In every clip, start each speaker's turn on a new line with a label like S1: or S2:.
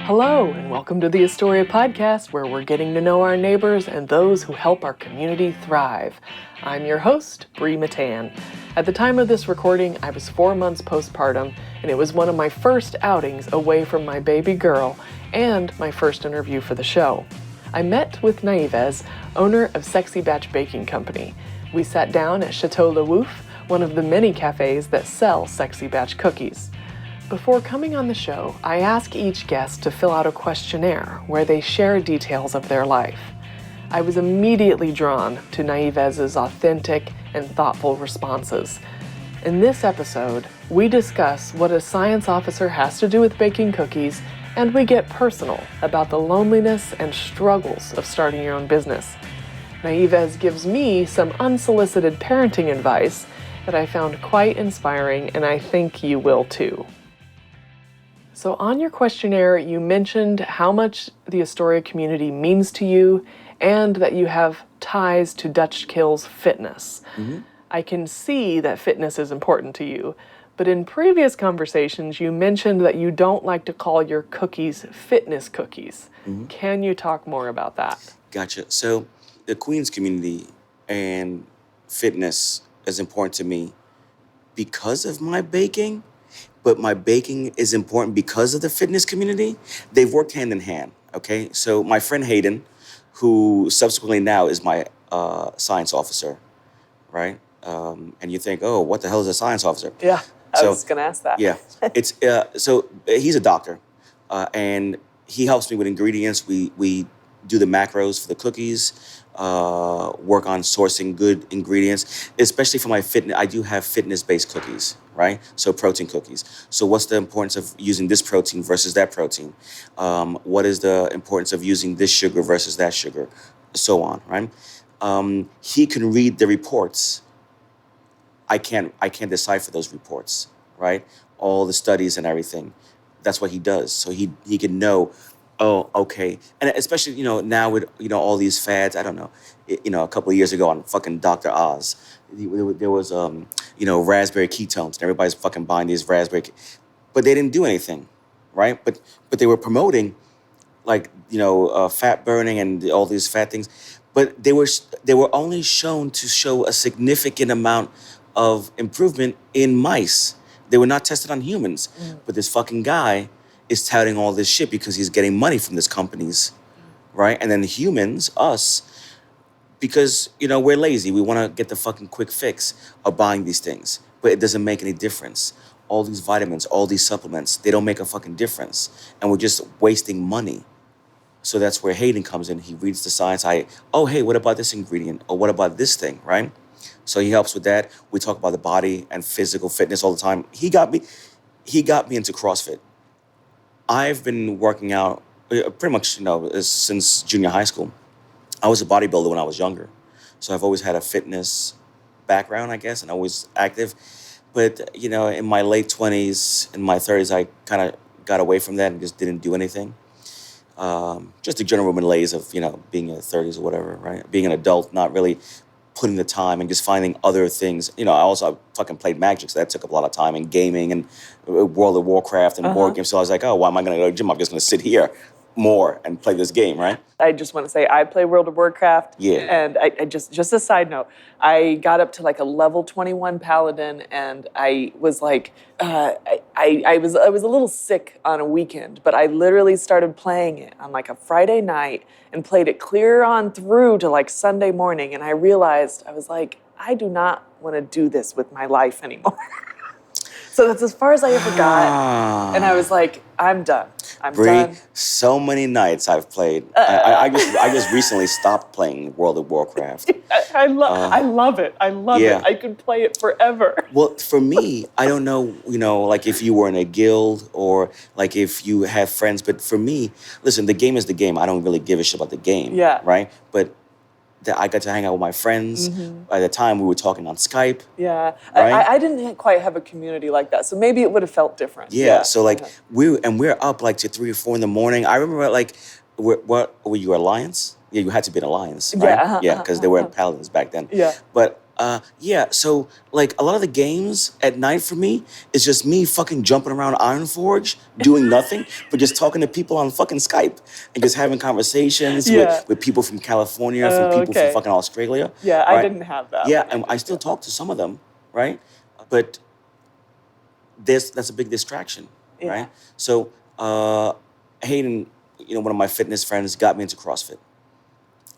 S1: Hello, and welcome to the Astoria podcast, where we're getting to know our neighbors and those who help our community thrive. I'm your host, Bree Matan. At the time of this recording, I was 4 months postpartum, and it was one of my first outings away from my baby girl and my first interview for the show. I met with Nieves, owner of Sexy Batch Baking Company. We sat down at Chateau Le Wouf, one of the many cafes that sell Sexy Batch cookies. Before coming on the show, I ask each guest to fill out a questionnaire where they share details of their life. I was immediately drawn to Nieves' authentic and thoughtful responses. In this episode, we discuss what a science officer has to do with baking cookies, and we get personal about the loneliness and struggles of starting your own business. Nieves gives me some unsolicited parenting advice that I found quite inspiring, and I think you will too. So on your questionnaire, you mentioned how much the Astoria community means to you and that you have ties to Dutch Kill's fitness. Mm-hmm. I can see that fitness is important to you, but in previous conversations, you mentioned that you don't like to call your cookies fitness cookies. Mm-hmm. Can you talk more about that?
S2: Gotcha. So the Queens community and fitness is important to me because of my baking. But my baking is important because of the fitness community. They've worked hand in hand, okay? So my friend Hayden, who subsequently now is my science officer, right? And you think, oh, what the hell is a science officer?
S1: Yeah, I was gonna ask that.
S2: Yeah, it's so he's a doctor, and he helps me with ingredients. We do the macros for the cookies, work on sourcing good ingredients, especially for my fitness. I do have fitness-based cookies, right? So protein cookies. So what's the importance of using this protein versus that protein? What is the importance of using this sugar versus that sugar? So on, right? He can read the reports. I can't decipher those reports, right? All the studies and everything. That's what he does. So he can know, oh, okay. And especially, now with, all these fads, I don't know, a couple of years ago on fucking Dr. Oz, there was, raspberry ketones, and everybody's fucking buying these but they didn't do anything, right? But they were promoting, fat burning and all these fat things. But they were only shown to show a significant amount of improvement in mice. They were not tested on humans. Mm. But this fucking guy is touting all this shit because he's getting money from these companies, right? And then humans, us, because, we're lazy. We want to get the fucking quick fix of buying these things. But it doesn't make any difference. All these vitamins, all these supplements, they don't make a fucking difference. And we're just wasting money. So that's where Hayden comes in. He reads the science. hey, what about this ingredient? Or what about this thing, right? So he helps with that. We talk about the body and physical fitness all the time. He got me into CrossFit. I've been working out pretty much, since junior high school. I was a bodybuilder when I was younger. So I've always had a fitness background, I guess, and always active. But, in my late 20s, in my 30s, I kind of got away from that and just didn't do anything. Just the general malaise of, being in the 30s or whatever, right? Being an adult, not really putting the time and just finding other things. I fucking played Magic, so that took up a lot of time, and gaming and World of Warcraft and board games. So I was like, oh, why am I going to go to the gym? I'm just going to sit here more and play this game, right?
S1: I just want to say I play World of Warcraft. Yeah. And I just a side note, I got up to like a level 21 paladin, and I was like, I was a little sick on a weekend, but I literally started playing it on like a Friday night and played it clear on through to like Sunday morning. And I realized, I was like, I do not want to do this with my life anymore. So that's as far as I ever got. And I was like, I'm done. I'm done.
S2: So many nights I've played. I just recently stopped playing World of Warcraft.
S1: I love it. I love it. I could play it forever.
S2: Well, for me, I don't know, like if you were in a guild or like if you have friends. But for me, listen, the game is the game. I don't really give a shit about the game. Yeah. Right? But I got to hang out with my friends. Mm-hmm. By the time we were talking on Skype.
S1: Yeah, right? I didn't quite have a community like that, so maybe it would have felt different.
S2: Yeah. So like we're up like to 3 or 4 in the morning. I remember like, what were you, Alliance? Yeah, you had to be an Alliance, right? Yeah, because they weren't Paladins back then. Yeah. But Yeah, so like a lot of the games at night for me is just me fucking jumping around Ironforge, doing nothing, but just talking to people on fucking Skype and just having conversations
S1: Yeah.
S2: with people from California, from
S1: Oh,
S2: people from
S1: okay.
S2: fucking Australia.
S1: Yeah, I
S2: right?
S1: didn't have that
S2: Yeah,
S1: when I
S2: and I
S1: did
S2: still
S1: it.
S2: talk to some of them, right? But that's a big distraction,
S1: Yeah.
S2: right? So Hayden, one of my fitness friends, got me into CrossFit.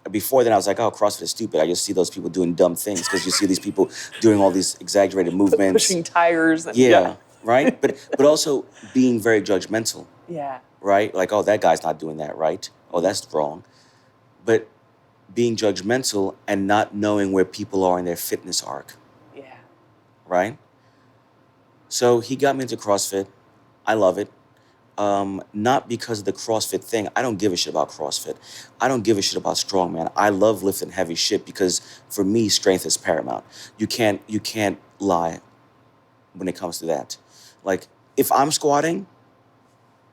S2: Before then, I was like, oh, CrossFit is stupid. I just see those people doing dumb things because you see these people doing all these exaggerated movements.
S1: Pushing tires and
S2: Yeah, right? But also being very judgmental,
S1: Yeah.
S2: right? Like, oh, that guy's not doing that right. Oh, that's wrong. But being judgmental and not knowing where people are in their fitness arc,
S1: Yeah.
S2: right? So he got me into CrossFit. I love it. Not because of the CrossFit thing. I don't give a shit about CrossFit. I don't give a shit about strongman. I love lifting heavy shit because for me, strength is paramount. You can't lie when it comes to that. Like if I'm squatting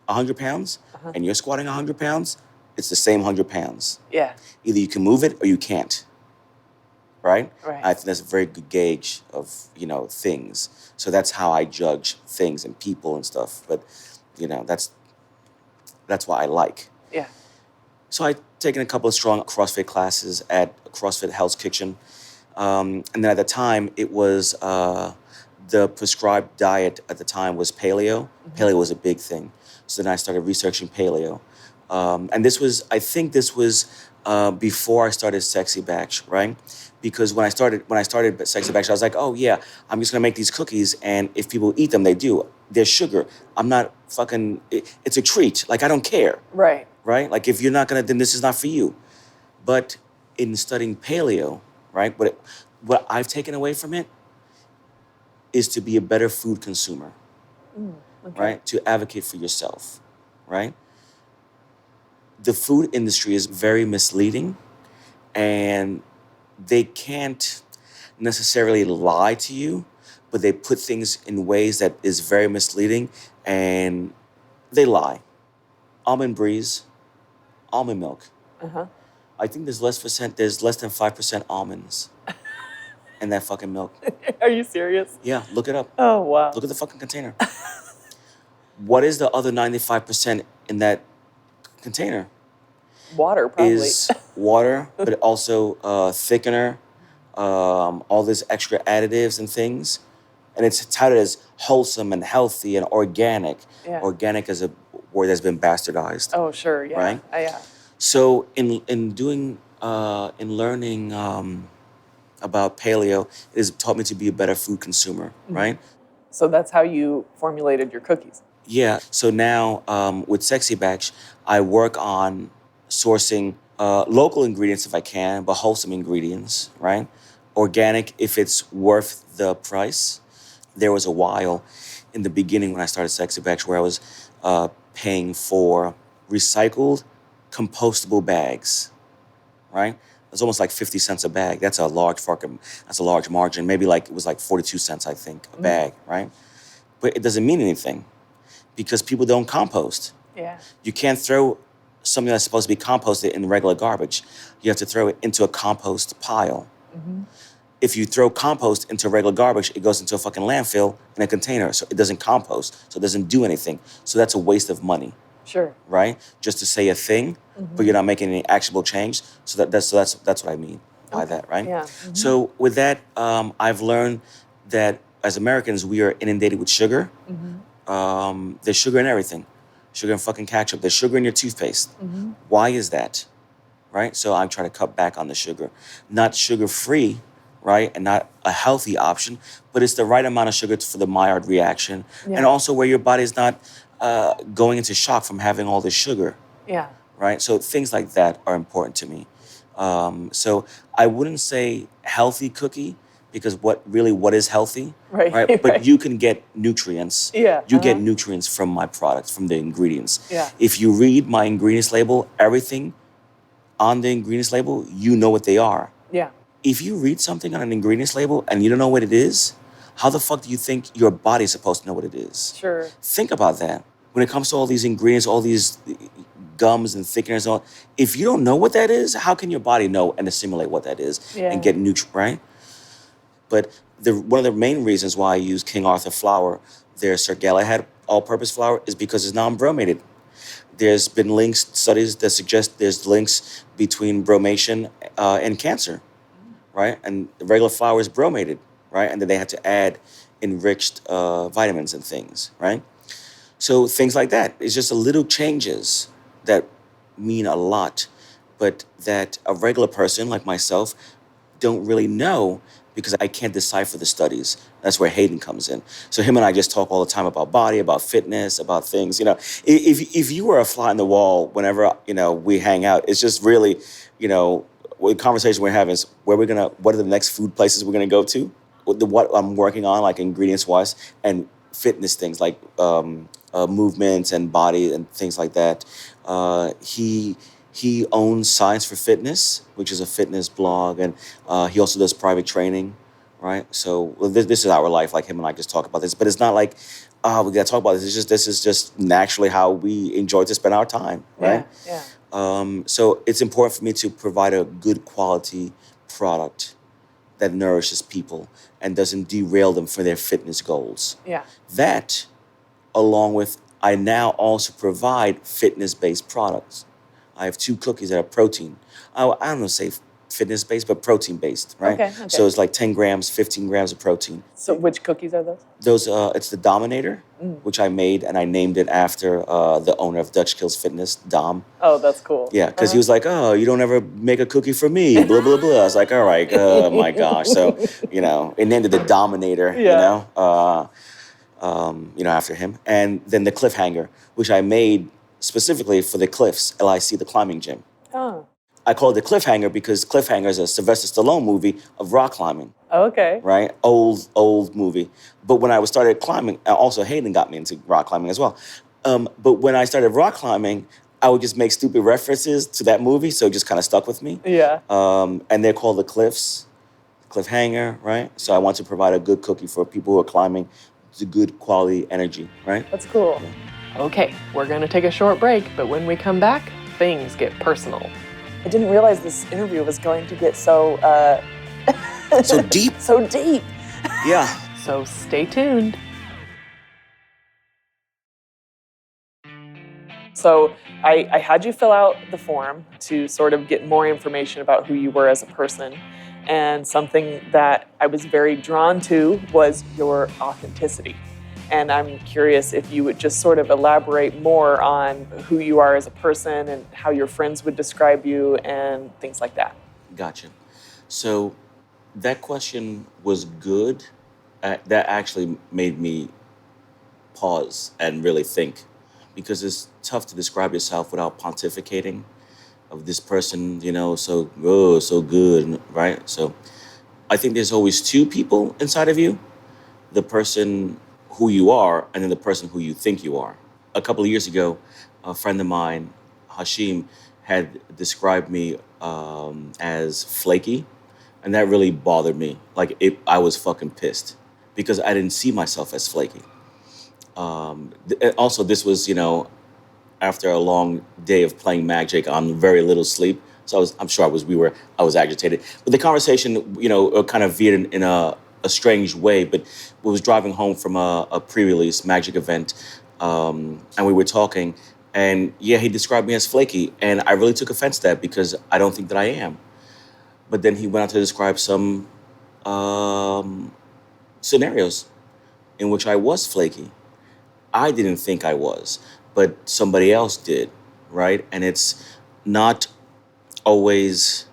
S2: 100 pounds and you're squatting 100 pounds, it's the same 100 pounds.
S1: Yeah.
S2: Either you can move it or you can't. Right?
S1: Right.
S2: I think that's a very good gauge of, things. So that's how I judge things and people and stuff. But, that's what I like.
S1: Yeah.
S2: So I'd taken a couple of strong CrossFit classes at CrossFit Hell's Kitchen. And then at the time, it was the prescribed diet at the time was paleo. Paleo was a big thing. So then I started researching paleo. And I think this was before I started Sexy Batch, right? Because when I started Sexy Batch, I was like, oh yeah, I'm just gonna make these cookies, and if people eat them, they do. There's sugar. I'm not fucking. It's a treat. Like I don't care.
S1: Right.
S2: Right? Like if you're not gonna, then this is not for you. But in studying paleo, right? What I've taken away from it is to be a better food consumer,
S1: Okay.
S2: right? To advocate for yourself, right? The food industry is very misleading, and they can't necessarily lie to you, but they put things in ways that is very misleading, and they lie. Almond breeze, almond milk. I think there's less than 5% almonds in that fucking milk.
S1: Are you serious?
S2: Yeah, look it up.
S1: Oh, wow.
S2: Look at the fucking container. What is the other 95% in that container?
S1: Water, probably.
S2: Is water, but also thickener, all these extra additives and things. And it's touted as wholesome and healthy and organic.
S1: Yeah.
S2: Organic is a word that's been bastardized.
S1: Oh, sure. Yeah.
S2: Right?
S1: Yeah.
S2: So in learning about paleo, it has taught me to be a better food consumer, right?
S1: So that's how you formulated your cookies.
S2: Yeah. So now with Sexy Batch, I work on sourcing local ingredients if I can, but wholesome ingredients, right? Organic if it's worth the price. There was a while in the beginning when I started Sexy Batch where I was paying for recycled, compostable bags, right? It's almost like 50 cents a bag. That's a large margin. Maybe it was like 42 cents, I think, a bag, right? But it doesn't mean anything because people don't compost.
S1: Yeah.
S2: You can't throw something that's supposed to be composted in regular garbage. You have to throw it into a compost pile. If you throw compost into regular garbage, it goes into a fucking landfill in a container. So it doesn't compost. So it doesn't do anything. So that's a waste of money.
S1: Sure.
S2: Right? Just to say a thing, but you're not making any actionable change. So that's what I mean by that, right?
S1: Yeah.
S2: So with that, I've learned that as Americans, we are inundated with sugar. There's sugar in everything. Sugar in fucking ketchup. There's sugar in your toothpaste. Why is that? Right? So I'm trying to cut back on the sugar. Not sugar-free, right? And not a healthy option, but it's the right amount of sugar for the Maillard reaction.
S1: Yeah.
S2: And also where your body's not going into shock from having all this sugar.
S1: Yeah.
S2: Right? So things like that are important to me. So I wouldn't say healthy cookie because what is healthy?
S1: Right.
S2: But you can get nutrients.
S1: Yeah.
S2: You get nutrients from my products, from the ingredients.
S1: Yeah.
S2: If you read my ingredients label, everything on the ingredients label, you know what they are.
S1: Yeah.
S2: If you read something on an ingredients label and you don't know what it is, how the fuck do you think your body's supposed to know what it is?
S1: Sure.
S2: Think about that. When it comes to all these ingredients, all these gums and thickeners, all, if you don't know what that is, how can your body know and assimilate what that is and get right? But one of the main reasons why I use King Arthur flour, their Sir Galahad all-purpose flour, is because it's non-bromated. There's been studies that suggest there's links between bromation and cancer, right? And the regular flour is bromated, right? And then they had to add enriched vitamins and things, right? So things like that. It's just a little changes that mean a lot, but that a regular person like myself don't really know because I can't decipher the studies. That's where Hayden comes in. So him and I just talk all the time about body, about fitness, about things. If you were a fly on the wall, whenever we hang out, it's just really, the conversation we're having is what are the next food places we're gonna go to, what I'm working on, like ingredients wise, and fitness things like movements and body and things like that. He owns Science for Fitness, which is a fitness blog, and he also does private training, right? So this is our life. Like him and I just talk about this, but it's not like we got to talk about this. This is just naturally how we enjoy to spend our time, right?
S1: Yeah.
S2: So it's important for me to provide a good quality product that nourishes people and doesn't derail them for their fitness goals.
S1: Yeah.
S2: That, along with, I now also provide fitness-based products. I have 2 cookies that are protein. I don't know, say fitness-based, but protein-based, right?
S1: Okay.
S2: So it's like 10 grams, 15 grams of protein.
S1: So which cookies are those?
S2: It's the Dominator, which I made, and I named it after the owner of Dutch Kills Fitness, Dom.
S1: Oh, that's cool.
S2: Yeah, because he was like, oh, you don't ever make a cookie for me, blah, blah, blah. I was like, all right, oh my gosh. So, it named it the Dominator, after him. And then the Cliffhanger, which I made specifically for the Cliffs, LIC, the climbing gym.
S1: Oh.
S2: I call it the Cliffhanger because Cliffhanger is a Sylvester Stallone movie of rock climbing.
S1: Okay.
S2: Right? Old movie. But when I started climbing, also Hayden got me into rock climbing as well. But when I started rock climbing, I would just make stupid references to that movie, so it just kind of stuck with me.
S1: Yeah.
S2: And they're called the Cliffs, Cliffhanger, right? So I want to provide a good cookie for people who are climbing, the good quality energy, right?
S1: That's cool. Yeah. Okay, we're going to take a short break, but when we come back, things get personal. I didn't realize this interview was going to get so...
S2: so deep.
S1: So deep.
S2: Yeah.
S1: So stay tuned. So I had you fill out the form to sort of get more information about who you were as a person. And something that I was very drawn to was your authenticity. And I'm curious if you would just sort of elaborate more on who you are as a person and how your friends would describe you and things like that.
S2: Gotcha. So that question was good. That actually made me pause and really think, because it's tough to describe yourself without pontificating of this person, so good, right? So I think there's always 2 people inside of you, the person who you are and then the person who you think you are. A couple of years ago, a friend of mine, Hashim, had described me as flaky, and that really bothered me. I was fucking pissed because I didn't see myself as flaky. Also, this was, after a long day of playing Magic on very little sleep. So I'm sure I was agitated. But the conversation, kind of veered in a strange way. But we was driving home from a pre-release Magic event, and we were talking. And yeah, he described me as flaky, and I really took offense to that because I don't think that I am. But then he went on to describe some scenarios in which I was flaky. I didn't think I was, but somebody else did, right? And it's not always,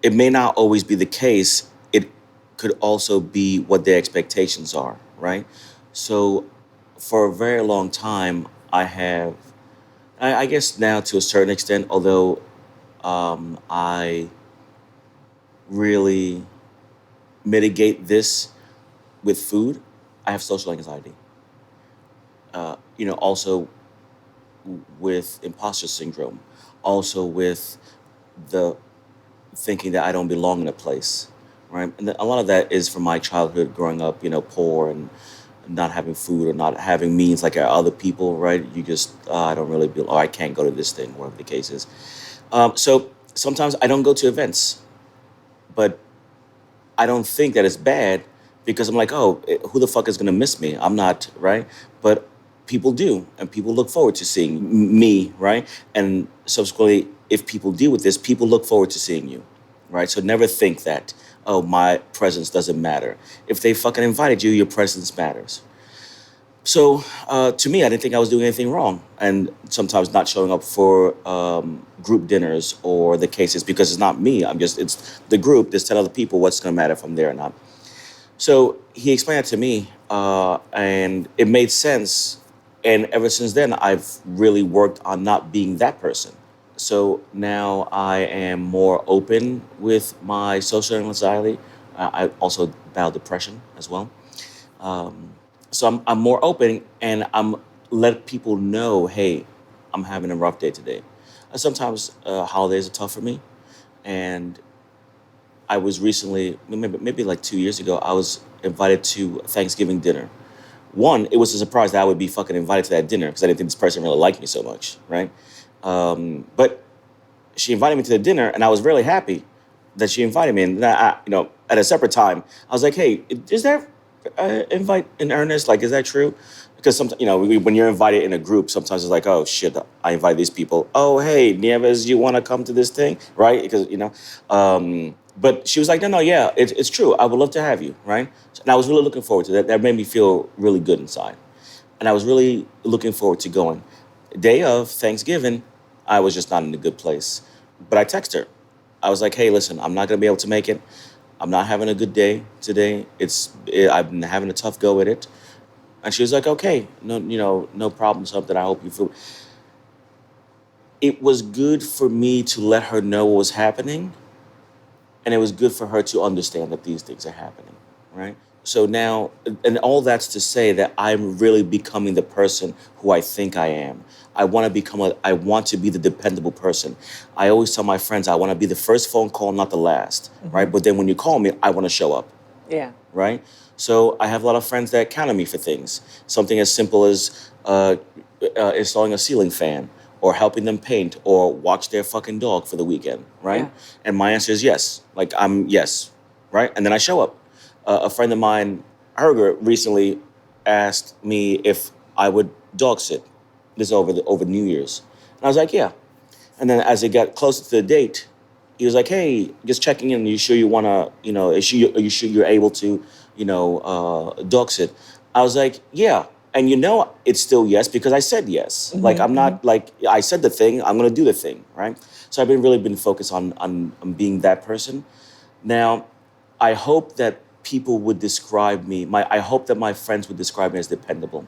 S2: it may not always be the case. It could also be what their expectations are, right? So for a very long time, I guess now to a certain extent, although I really mitigate this with food, I have social anxiety. Also with imposter syndrome, also with the thinking that I don't belong in a place, right? And a lot of that is from my childhood growing up, poor and not having food or not having means like other people, right? You just, I don't really belong, or I can't go to this thing, whatever the case is. So sometimes I don't go to events, but I don't think that it's bad because I'm like, oh, who the fuck is gonna miss me? I'm not, right? But people do, and people look forward to seeing me, right? And subsequently, if people deal with this, people look forward to seeing you, right? So never think that, oh, my presence doesn't matter. If they fucking invited you, your presence matters. So to me, I didn't think I was doing anything wrong. And sometimes not showing up for group dinners or the cases because it's not me. It's the group. There's 10 other people. What's going to matter if I'm there or not? So he explained it to me and it made sense. And ever since then, I've really worked on not being that person. So now I am more open with my social anxiety. I also battle depression as well. So I'm more open and I'm let people know, hey, I'm having a rough day today. Sometimes holidays are tough for me. And I was recently, maybe like 2 years ago, I was invited to Thanksgiving dinner. One, it was a surprise that I would be fucking invited to that dinner because I didn't think this person really liked me so much, right? But she invited me to the dinner and I was really happy that she invited me. And at a separate time, I was like, hey, is there invite in earnest? Like, is that true? Because sometimes, when you're invited in a group, sometimes it's like, oh shit, I invite these people. Oh, hey, Nieves, you want to come to this thing, right? Because but she was like, no, yeah, it's true. I would love to have you, right? And I was really looking forward to that. That made me feel really good inside, and I was really looking forward to going. Day of Thanksgiving, I was just not in a good place, but I texted her. I was like, hey, listen, I'm not gonna be able to make it. I'm not having a good day today. I've been having a tough go at it. And she was like, okay, no problem, something. I hope you feel. It was good for me to let her know what was happening. And it was good for her to understand that these things are happening, right? So now, and all that's to say that I'm really becoming the person who I think I am. I want to be the dependable person. I always tell my friends, I want to be the first phone call, not the last, right? But then when you call me, I want to show up.
S1: Yeah.
S2: Right? So I have a lot of friends that count on me for things. Something as simple as installing a ceiling fan or helping them paint or watch their fucking dog for the weekend, right?
S1: Yeah.
S2: And my answer is yes. Like, yes, right? And then I show up. A friend of mine, Herger, recently asked me if I would dog sit. This over New Year's. And I was like, yeah. And then as it got closer to the date, he was like, hey, just checking in. Are you sure you want to, are you sure you're able to, dog sit? I was like, yeah. And it's still yes because I said yes.
S1: Mm-hmm,
S2: Like, I'm not like, I said the thing, I'm going to do the thing, right? So I've really been focused on being that person. Now, I hope that people would describe me, I hope that my friends would describe me as dependable.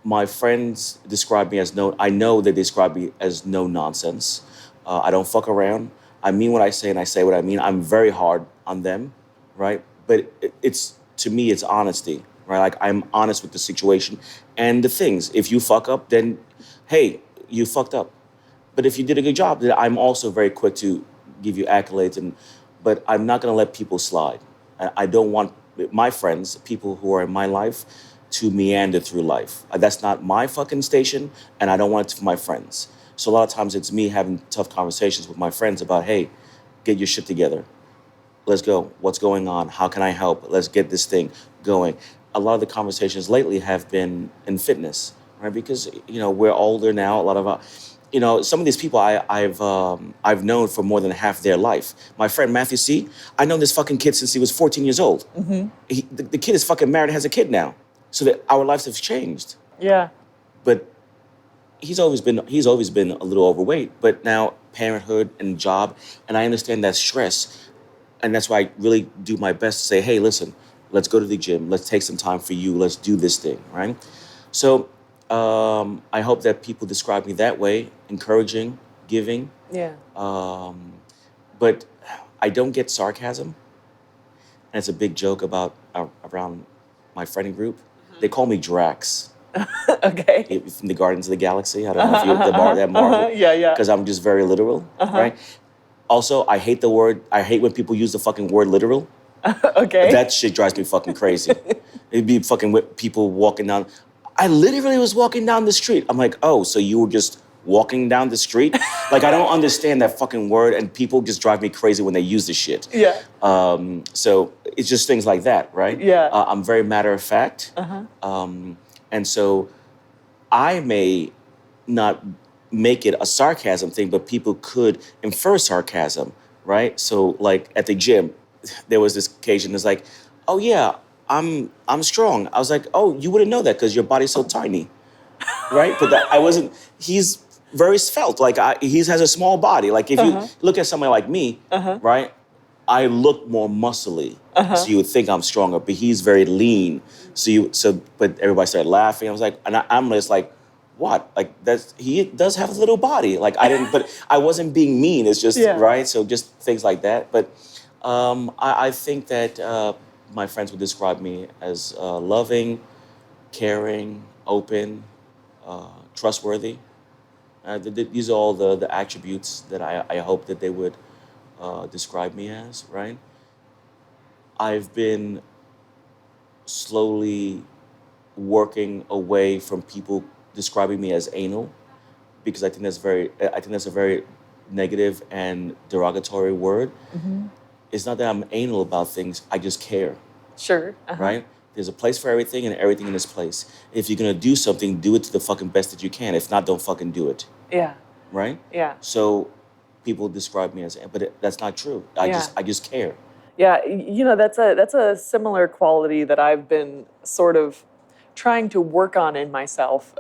S2: My friends describe me as I know they describe me as no nonsense. I don't fuck around. I mean what I say and I say what I mean. I'm very hard on them, right? But to me, it's honesty, right? Like, I'm honest with the situation and the things. If you fuck up, then, hey, you fucked up. But if you did a good job, then I'm also very quick to give you accolades. But I'm not going to let people slide. I don't want my friends, people who are in my life, to meander through life. That's not my fucking station, and I don't want it for my friends. So a lot of times it's me having tough conversations with my friends about, hey, get your shit together. Let's go. What's going on? How can I help? Let's get this thing going. A lot of the conversations lately have been in fitness, right? Because, we're older now. A lot of, some of these people I've known for more than half their life. My friend Matthew C., I know this fucking kid since he was 14 years old. Mm-hmm. The kid is fucking married and has a kid now. So that our lives have changed.
S1: Yeah.
S2: But he's always been a little overweight, but now parenthood and job, and I understand that stress. And that's why I really do my best to say, hey, listen, let's go to the gym. Let's take some time for you. Let's do this thing, right? So I hope that people describe me that way, encouraging, giving.
S1: Yeah.
S2: But I don't get sarcasm. And it's a big joke around my friending group. They call me Drax.
S1: Okay.
S2: From the Guardians of the Galaxy. I don't know if you that Marvel.
S1: Yeah.
S2: Because I'm just very literal, right? Also, I hate when people use the fucking word literal.
S1: Okay.
S2: That shit drives me fucking crazy. It'd be fucking with people walking down. I literally was walking down the street. I'm like, oh, so you were just walking down the street. Like, I don't understand that fucking word, and people just drive me crazy when they use this shit.
S1: Yeah.
S2: So it's just things like that, right?
S1: Yeah.
S2: I'm very matter of fact. And so I may not make it a sarcasm thing, but people could infer sarcasm, right? So like at the gym, there was this occasion, it's like, oh yeah, I'm strong. I was like, oh, you wouldn't know that because your body's so tiny, right? But I wasn't, he's very svelte. Like he has a small body. Like if you look at somebody like me, right? I look more muscly, so you would think I'm stronger, but he's very lean. But everybody started laughing. I was like, I'm just like, what? Like he does have a little body. Like but I wasn't being mean. It's just right. So just things like that. But I think that my friends would describe me as loving, caring, open, trustworthy. These are all the attributes that I hope that they would describe me as, right? I've been slowly working away from people describing me as anal because I think that's a very negative and derogatory word. It's not that I'm anal about things, I just care.
S1: Sure.
S2: Right? There's a place for everything and everything in its place. If you're gonna do something, do it to the fucking best that you can. If not, don't fucking do it.
S1: Yeah.
S2: Right?
S1: Yeah.
S2: So people describe me as, but that's not true. I just care.
S1: Yeah, that's a similar quality that I've been sort of trying to work on in myself,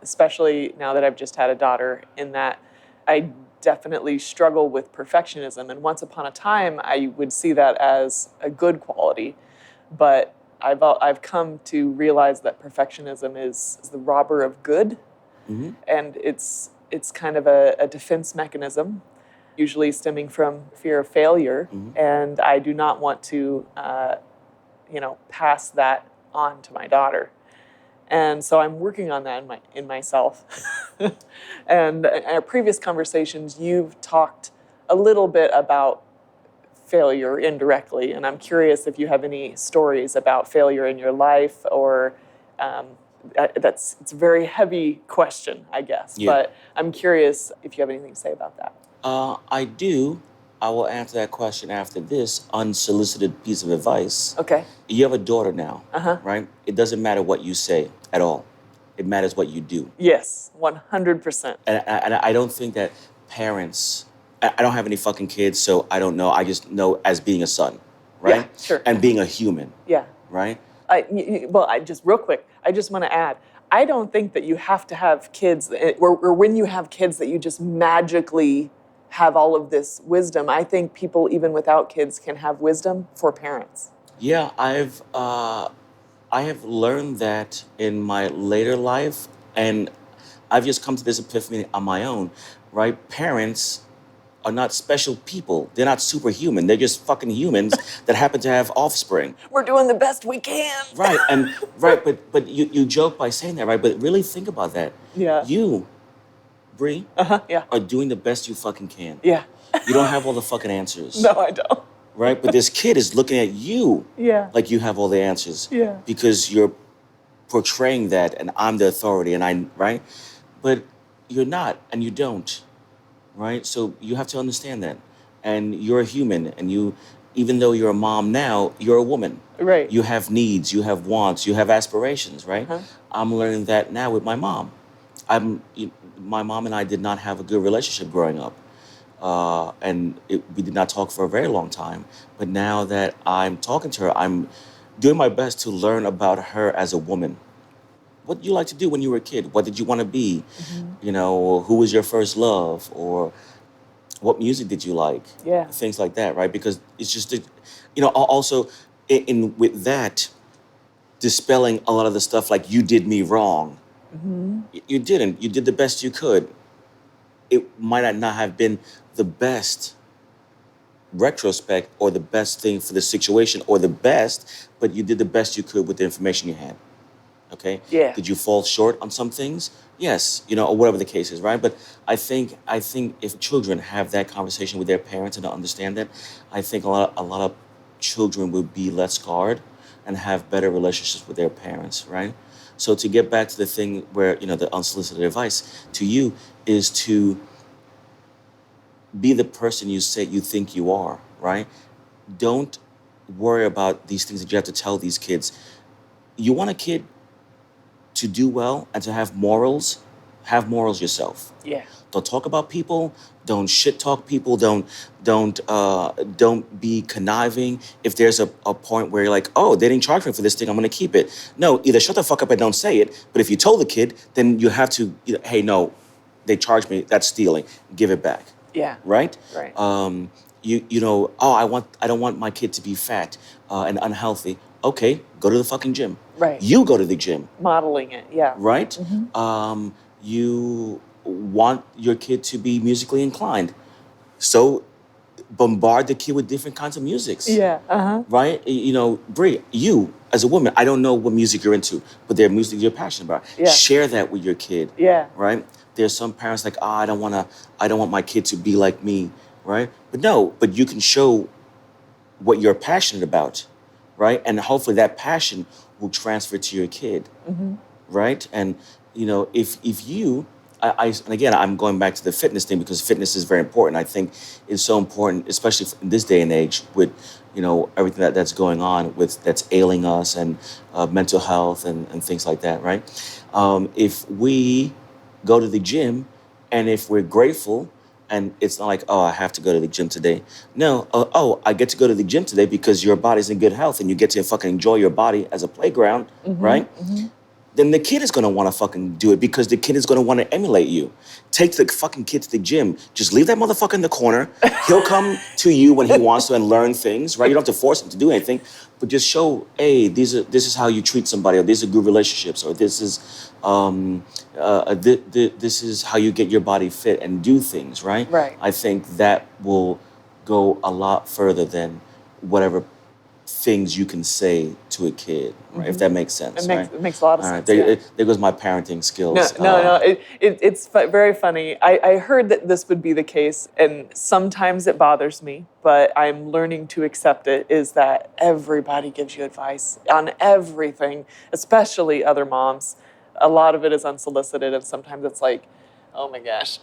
S1: especially now that I've just had a daughter, in that I definitely struggle with perfectionism. And once upon a time, I would see that as a good quality. But I've come to realize that perfectionism is the robber of good. And it's kind of a defense mechanism, usually stemming from fear of failure. And I do not want to, pass that on to my daughter. And so I'm working on that in myself. And in our previous conversations, you've talked a little bit about failure indirectly. And I'm curious if you have any stories about failure in your life, or it's a very heavy question, I guess.
S2: Yeah.
S1: But I'm curious if you have anything to say about that.
S2: I do. I will answer that question after this unsolicited piece of advice.
S1: Okay.
S2: You have a daughter now, right? It doesn't matter what you say at all. It matters what you do.
S1: Yes, 100%.
S2: And I don't think that parents, I don't have any fucking kids, so I don't know. I just know as being a son, right?
S1: Yeah, sure.
S2: And being a human.
S1: Yeah.
S2: Right?
S1: Real quick, I just want to add, I don't think that you have to have kids, or when you have kids, that you just magically have all of this wisdom. I think people, even without kids, can have wisdom for parents.
S2: Yeah, I have learned that in my later life, and I've just come to this epiphany on my own, right? Parents are not special people. They're not superhuman. They're just fucking humans that happen to have offspring.
S1: We're doing the best we can.
S2: Right, but you joke by saying that, right? But really think about that.
S1: Yeah.
S2: You, Bree,
S1: Yeah.
S2: are doing the best you fucking can.
S1: Yeah.
S2: You don't have all the fucking answers.
S1: No, I don't.
S2: Right? But this kid is looking at you like you have all the answers.
S1: Yeah.
S2: Because you're portraying that, and I'm the authority, right? But you're not, and you don't, right? So you have to understand that. And you're a human, and even though you're a mom now, you're a woman.
S1: Right.
S2: You have needs, you have wants, you have aspirations, right? I'm learning that now with my mom. My mom and I did not have a good relationship growing up. We did not talk for a very long time. But now that I'm talking to her, I'm doing my best to learn about her as a woman. What did you like to do when you were a kid? What did you want to be? Who was your first love? Or what music did you like?
S1: Yeah.
S2: Things like that, right? Because it's just, also with that, dispelling a lot of the stuff like you did me wrong. You didn't. You did the best you could. It might not have been the best retrospect or the best thing for the situation or the best, but you did the best you could with the information you had. Okay?
S1: Yeah.
S2: Did you fall short on some things? Yes, or whatever the case is, right? But I think if children have that conversation with their parents and understand that, I think a lot of children would be less scarred and have better relationships with their parents, right? So to get back to the thing where, the unsolicited advice to you is to be the person you say you think you are, right? Don't worry about these things that you have to tell these kids. You want a kid to do well and to have morals yourself.
S1: Yeah.
S2: Don't talk about people. Don't shit talk people. Don't be conniving. If there's a point where you're like, oh, they didn't charge me for this thing, I'm gonna keep it. No, either shut the fuck up and don't say it. But if you told the kid, then you have to, hey, no, they charged me. That's stealing. Give it back.
S1: Yeah.
S2: Right.
S1: Right.
S2: I don't want my kid to be fat and unhealthy. Okay, go to the fucking gym.
S1: Right.
S2: You go to the gym.
S1: Modeling it. Yeah.
S2: Right?
S1: Mm-hmm.
S2: You want your kid to be musically inclined. So bombard the kid with different kinds of musics.
S1: Yeah. Uh-huh.
S2: Right? Brie, you as a woman, I don't know what music you're into, but there are music you're passionate about.
S1: Yeah.
S2: Share that with your kid.
S1: Yeah.
S2: Right? There's some parents like, I don't want my kid to be like me. Right? But you can show what you're passionate about. Right? And hopefully that passion will transfer to your kid.
S1: Mm-hmm.
S2: Right? And if you, and again, I'm going back to the fitness thing because fitness is very important. I think it's so important, especially in this day and age with, everything that's going on that's ailing us and mental health and things like that, right? If we go to the gym and if we're grateful and it's not like, oh, I have to go to the gym today. No, I get to go to the gym today because your body's in good health and you get to fucking enjoy your body as a playground,
S1: Mm-hmm.
S2: right?
S1: Mm-hmm.
S2: Then the kid is going to want to fucking do it because the kid is going to want to emulate you. Take the fucking kid to the gym. Just leave that motherfucker in the corner. He'll come to you when he wants to and learn things, right? You don't have to force him to do anything, but just show, hey, this is how you treat somebody, or these are good relationships, or this is this is how you get your body fit and do things, right?
S1: Right.
S2: I think that will go a lot further than whatever things you can say to a kid, right? If that makes sense,
S1: It makes a lot of
S2: All right,
S1: sense.
S2: there goes my parenting skills.
S1: No. It's very funny. I heard that this would be the case, and sometimes it bothers me, but I'm learning to accept it, is that everybody gives you advice on everything, especially other moms. A lot of it is unsolicited, and sometimes it's like, oh my gosh.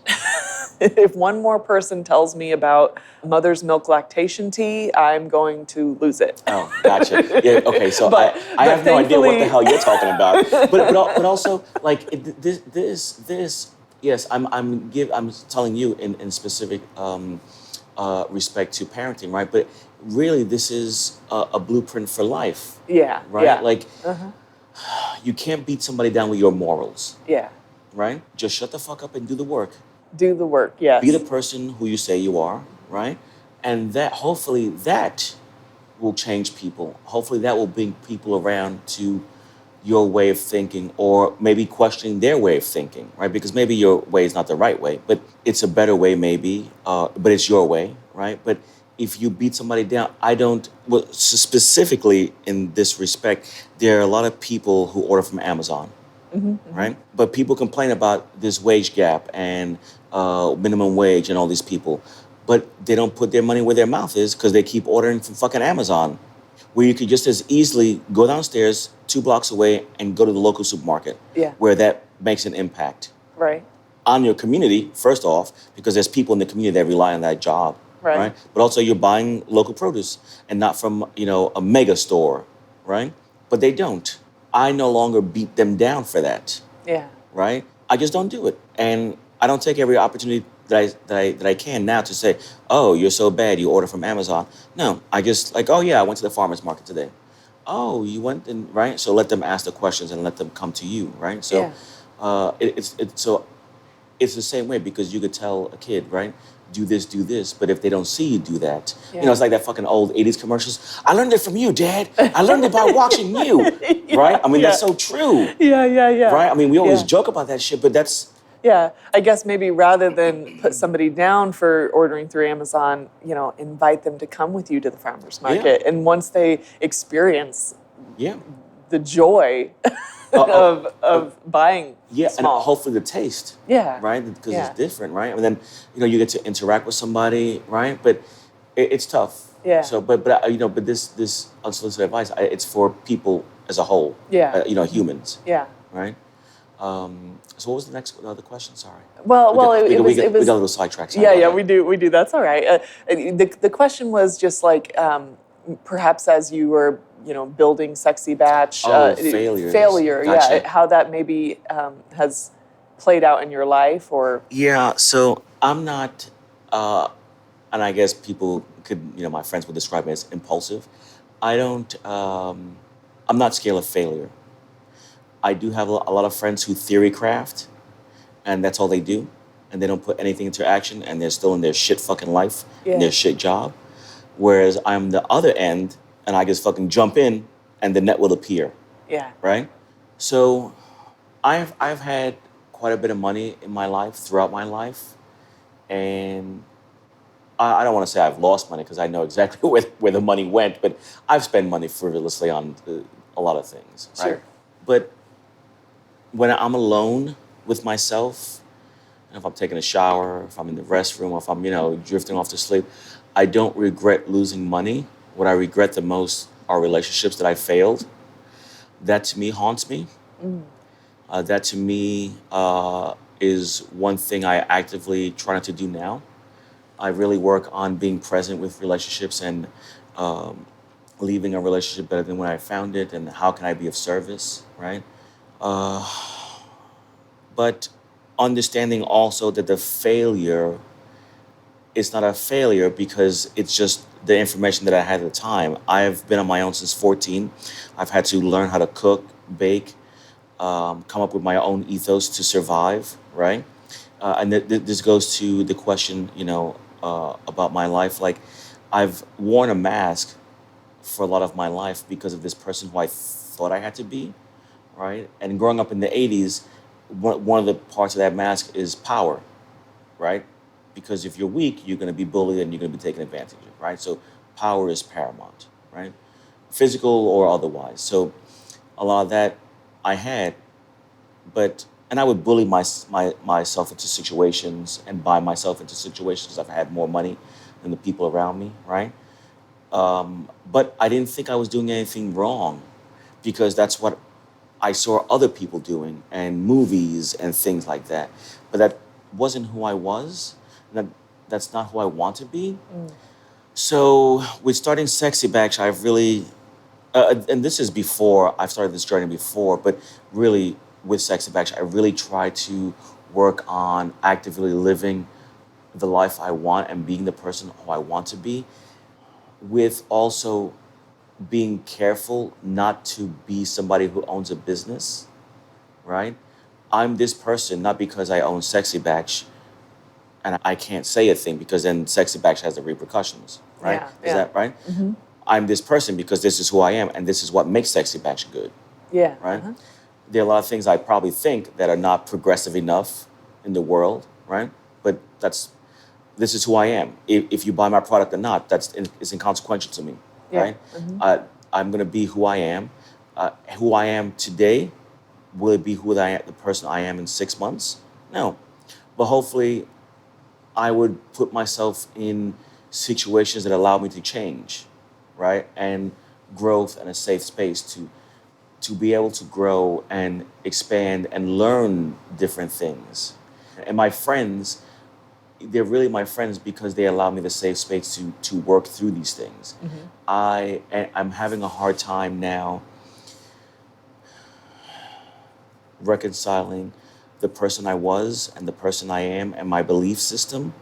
S1: If one more person tells me about mother's milk lactation tea, I'm going to lose it.
S2: Oh, gotcha. Yeah, okay. So I have no idea what the hell you're talking about. But also like this. Yes, I'm telling you in specific respect to parenting, right? But really, this is a blueprint for life.
S1: Yeah.
S2: Right.
S1: Yeah.
S2: Like you can't beat somebody down with your morals.
S1: Yeah.
S2: Right. Just shut the fuck up and do the work.
S1: Do the work. Yes.
S2: Be the person who you say you are, right? And that hopefully that will change people. Hopefully that will bring people around to your way of thinking, or maybe questioning their way of thinking, right? Because maybe your way is not the right way, but it's a better way maybe, but it's your way, right? But if you beat somebody down, specifically in this respect, there are a lot of people who order from Amazon. Mm-hmm. Right? But people complain about this wage gap and minimum wage and all these people. But they don't put their money where their mouth is because they keep ordering from fucking Amazon. Where you could just as easily go downstairs 2 blocks away and go to the local supermarket.
S1: Yeah.
S2: Where that makes an impact.
S1: Right.
S2: On your community, first off, because there's people in the community that rely on that job. Right? But also you're buying local produce and not from, a mega store, right? But they don't. I no longer beat them down for that. Yeah. Right? I just don't do it. And I don't take every opportunity that I can now to say, oh, you're so bad, you order from Amazon. No, I just like, oh yeah, I went to the farmer's market today. Oh, you went and right? So let them ask the questions and let them come to you, right? So it's the same way, because you could tell a kid, right? Do this, but if they don't see you do that, it's like that fucking old 80s commercials. I learned it from you, Dad. I learned it by watching you, right? I mean, that's so true. Yeah. Right? I mean, we always joke about that shit, but that's...
S1: Yeah, I guess maybe rather than put somebody down for ordering through Amazon, invite them to come with you to the farmer's market. And once they experience the joy of buying small.
S2: And hopefully the taste.
S1: Yeah.
S2: Right? Because it's different, right? I mean, then, you get to interact with somebody, right? But it's tough.
S1: Yeah.
S2: So, but this unsolicited advice, it's for people as a whole.
S1: Yeah.
S2: Humans.
S1: Yeah.
S2: right? So what was the other question? Sorry.
S1: Well, it was
S2: We got a little sidetracked. Sorry
S1: yeah,
S2: about
S1: yeah,
S2: that.
S1: we do. That's all right. The question was just like perhaps as you were building Sexy Batch,
S2: Oh, failures.
S1: failure, yeah,
S2: Gotcha.
S1: how that maybe has played out in your life, or
S2: Yeah, so I'm not, and I guess people could, my friends would describe me as impulsive. I don't, I'm not scared of failure. I do have a lot of friends who theory craft, and that's all they do, and they don't put anything into action, and they're still in their shit fucking life, in
S1: yeah,
S2: their shit job. Whereas I'm the other end, and I just fucking jump in, and the net will appear,
S1: yeah,
S2: right? So I've had quite a bit of money in my life throughout my life, and I don't want to say I've lost money because I know exactly where the money went, but I've spent money frivolously on a lot of things, right?
S1: sure,
S2: But when I'm alone with myself, if I'm taking a shower, if I'm in the restroom, if I'm, drifting off to sleep, I don't regret losing money. What I regret the most are relationships that I failed. That to me haunts me. That to me is one thing I actively try not to do now. I really work on being present with relationships and um, leaving a relationship better than when I found it, and how can I be of service, right? But understanding also that the failure is not a failure because it's just the information that I had at the time. I've been on my own since 14. I've had to learn how to cook, bake, come up with my own ethos to survive, right? And this goes to the question, about my life. Like, I've worn a mask for a lot of my life because of this person who I thought I had to be, right? And growing up in the 80s, one of the parts of that mask is power, right? Because if you're weak, you're going to be bullied and you're going to be taken advantage of, right? So power is paramount, right? Physical or otherwise. So a lot of that I had, and I would bully myself into situations and buy myself into situations because I've had more money than the people around me, right? But I didn't think I was doing anything wrong because that's what I saw other people doing and movies and things like that. But that wasn't who I was. That's not who I want to be. So with starting Sexy Batch, I've really, and this is before, I've started this journey before, but really with Sexy Batch, I really try to work on actively living the life I want and being the person who I want to be, with also being careful not to be somebody who owns a business, right? I'm this person not because I own Sexy Batch and I can't say a thing because then Sexy Batch has the repercussions, right?
S1: yeah,
S2: Is
S1: yeah,
S2: that right? I'm this person because this is who I am and this is what makes Sexy Batch good,
S1: yeah,
S2: right? There are a lot of things I probably think that are not progressive enough in the world, right? But this is who I am. If you buy my product or not, it's inconsequential to me,
S1: yeah,
S2: right? I'm gonna be who I am. Who I am today, will it be the person I am in 6 months? No, but hopefully, I would put myself in situations that allow me to change, right? And growth and a safe space to be able to grow and expand and learn different things. And my friends, they're really my friends because they allow me the safe space to work through these things. I'm having a hard time now reconciling the person I was and the person I am and my belief system,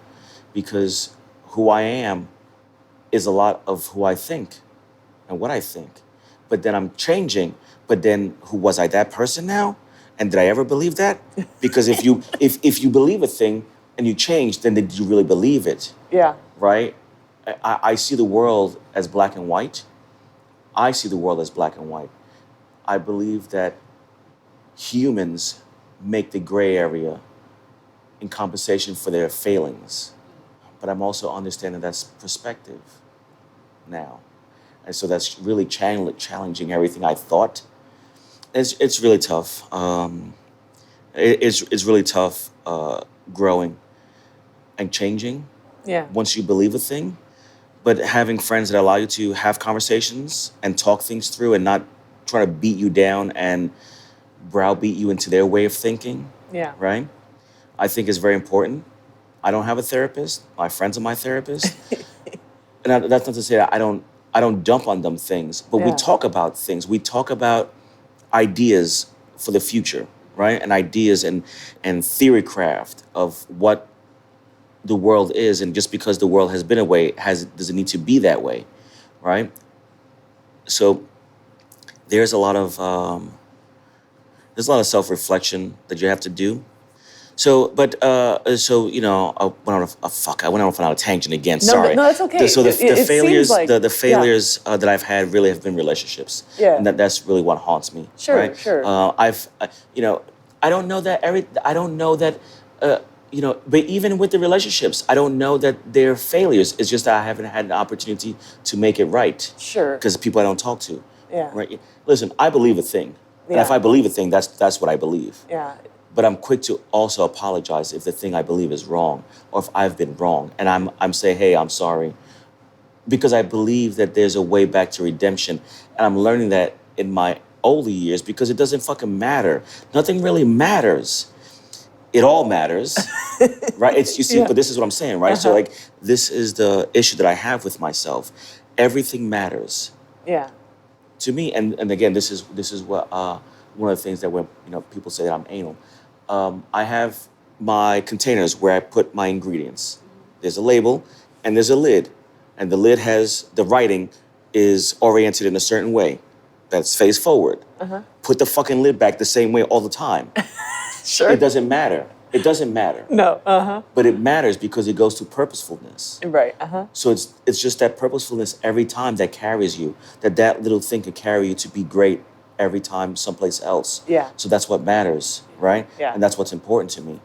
S2: because who I am is a lot of who I think and what I think. But then I'm changing. But then who was I that person now? And did I ever believe that? Because if you believe a thing and you change, then did you really believe it?
S1: yeah,
S2: Right? I see the world as black and white. I see the world as black and white. I believe that humans make the gray area in compensation for their failings. But I'm also understanding that's perspective now. And so that's really challenging everything I thought. It's really tough. It's really tough growing and changing
S1: yeah,
S2: once you believe a thing. But having friends that allow you to have conversations and talk things through and not try to beat you down and browbeat you into their way of thinking.
S1: Yeah.
S2: Right? I think is very important. I don't have a therapist. My friends are my therapist. And that's not to say that I don't dump on them things, but we
S1: Yeah.
S2: talk about things. We talk about ideas for the future, right? And ideas and theory craft of what the world is, and just because the world has been a way, does it need to be that way, right? So there's a lot of self-reflection that you have to do. So, but I went off on a tangent again.
S1: No,
S2: Sorry.
S1: no, that's okay.
S2: So the
S1: It seems
S2: failures,
S1: like-
S2: the failures that I've had really have been relationships.
S1: Yeah.
S2: And that's really what haunts me.
S1: Sure,
S2: right?
S1: sure.
S2: I don't know that but even with the relationships, I don't know that they're failures. It's just that I haven't had an opportunity to make it right.
S1: Sure.
S2: Because people I don't talk to.
S1: Yeah.
S2: Right. Listen, I believe a thing. And if
S1: Yeah.
S2: I believe a thing, that's what I believe.
S1: Yeah.
S2: But I'm quick to also apologize if the thing I believe is wrong, or if I've been wrong, and I'm saying, hey, I'm sorry, because I believe that there's a way back to redemption, and I'm learning that in my older years, because it doesn't fucking matter. Nothing really matters. It all matters, right? You see,
S1: Yeah.
S2: but this is what I'm saying, right? So like, this is the issue that I have with myself. Everything matters
S1: Yeah.
S2: to me, and again, this is what one of the things that when people say that I'm anal. I have my containers where I put my ingredients. There's a label and there's a lid, and the lid has the writing is oriented in a certain way, that's face forward. Put the fucking lid back the same way all the time.
S1: Sure.
S2: It doesn't matter. It doesn't matter.
S1: No.
S2: But it matters because it goes to purposefulness.
S1: Right.
S2: So it's just that purposefulness every time that carries you, that little thing could carry you to be great every time someplace else.
S1: Yeah.
S2: So that's what matters, right?
S1: Yeah.
S2: And that's what's important to me.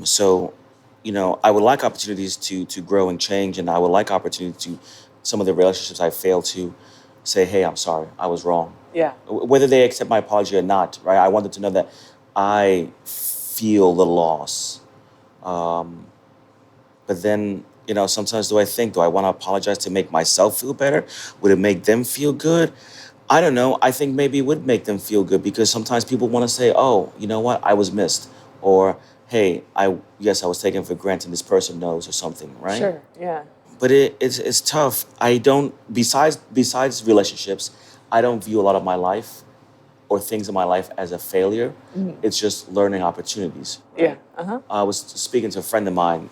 S2: So, I would like opportunities to grow and change, and I would like opportunity to some of the relationships I failed to say, hey, I'm sorry, I was wrong.
S1: Yeah.
S2: Whether they accept my apology or not, right? I wanted to know that I feel the loss. But then, sometimes do I want to apologize to make myself feel better? Would it make them feel good? I don't know. I think maybe it would make them feel good, because sometimes people want to say, oh, you know what? I was missed. Or, hey, I was taken for granted. This person knows, or something, right?
S1: Sure. Yeah.
S2: But it's tough. I don't, besides relationships, I don't view a lot of my life or things in my life as a failure. It's just learning opportunities.
S1: Yeah.
S2: I was speaking to a friend of mine,